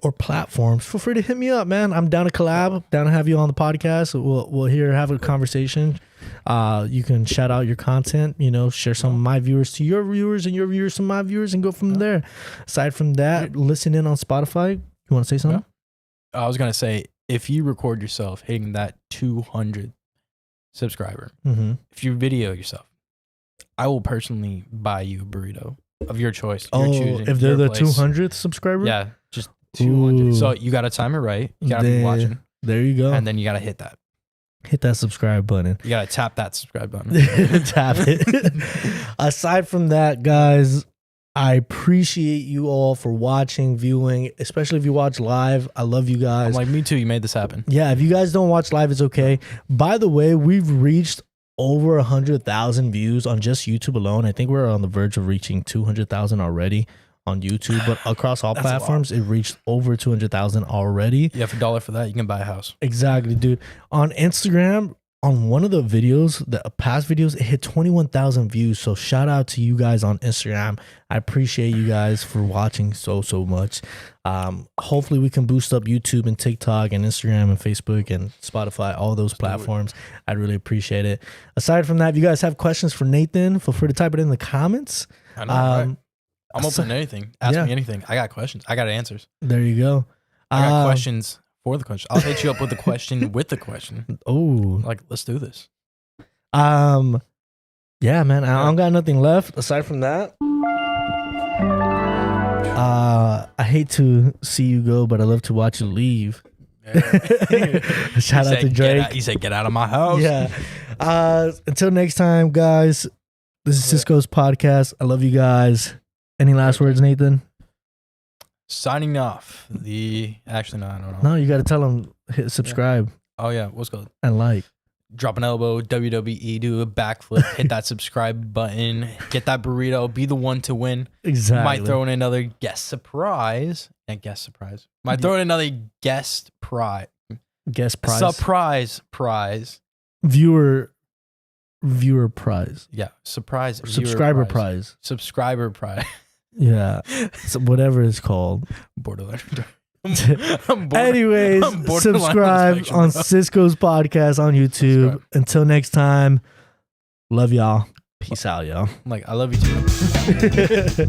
[SPEAKER 3] or platforms, feel free to hit me up, man. I'm down to collab, down to have you on the podcast. We'll have a conversation. You can shout out your content, share some of my viewers to your viewers and your viewers to my viewers and go from there. Aside from that, listen in on Spotify. You want to say something?
[SPEAKER 1] I was going to say, if you record yourself hitting that 200 subscriber, if you video yourself, I will personally buy you a burrito of your choice. You're choosing
[SPEAKER 3] if they're the 200th subscriber?
[SPEAKER 1] Yeah, just 200. So you got to time it right. You got to be watching.
[SPEAKER 3] There you go.
[SPEAKER 1] And then you got to hit that.
[SPEAKER 3] hit that subscribe button.
[SPEAKER 1] You gotta tap that subscribe button.
[SPEAKER 3] Tap it. Aside from that, guys, I appreciate you all for watching, viewing, especially if you watch live. I love you guys.
[SPEAKER 1] I'm like, me too. You made this happen.
[SPEAKER 3] Yeah, if you guys don't watch live, it's okay. By the way, we've reached over 100,000 views on just YouTube alone. I think we're on the verge of reaching 200,000 already on YouTube, but across all platforms, it reached over 200,000 already.
[SPEAKER 1] Yeah, for $1 for that, you can buy a house.
[SPEAKER 3] Exactly, dude. On Instagram, on one of the videos, the past videos, it hit 21,000 views. So shout out to you guys on Instagram. I appreciate you guys for watching so much. Hopefully we can boost up YouTube and TikTok and Instagram and Facebook and Spotify, all those platforms. I'd really appreciate it. Aside from that, if you guys have questions for Nathan, feel free to type it in the comments.
[SPEAKER 1] I know, right? I'm open to anything. Ask me anything. I got questions. I got answers.
[SPEAKER 3] There you go.
[SPEAKER 1] I got questions for the question. I'll hit you up with the question with the question.
[SPEAKER 3] Oh,
[SPEAKER 1] like, let's do this.
[SPEAKER 3] Yeah, man. I don't got nothing left aside from that. I hate to see you go, but I love to watch you leave. Shout out to Drake.
[SPEAKER 1] He said, "Get out of my house."
[SPEAKER 3] Yeah. Until next time, guys. This is Cisco's podcast. I love you guys. Any last words, Nathan?
[SPEAKER 1] Signing off. Actually, no, I don't know.
[SPEAKER 3] No, you got to tell them hit subscribe.
[SPEAKER 1] Oh yeah, what's good?
[SPEAKER 3] And like.
[SPEAKER 1] Drop an elbow, WWE, do a backflip, hit that subscribe button, get that burrito, be the one to win.
[SPEAKER 3] Exactly.
[SPEAKER 1] Might throw in another guest surprise. Might throw in another guest prize.
[SPEAKER 3] Guest prize.
[SPEAKER 1] Surprise prize.
[SPEAKER 3] Viewer prize.
[SPEAKER 1] Yeah, surprise.
[SPEAKER 3] Subscriber prize.
[SPEAKER 1] Subscriber prize.
[SPEAKER 3] Yeah. So whatever it's called.
[SPEAKER 1] Borderline.
[SPEAKER 3] Anyways, subscribe on Cisco's podcast on YouTube. Subscribe. Until next time, love y'all. Peace out, y'all.
[SPEAKER 1] I love you too.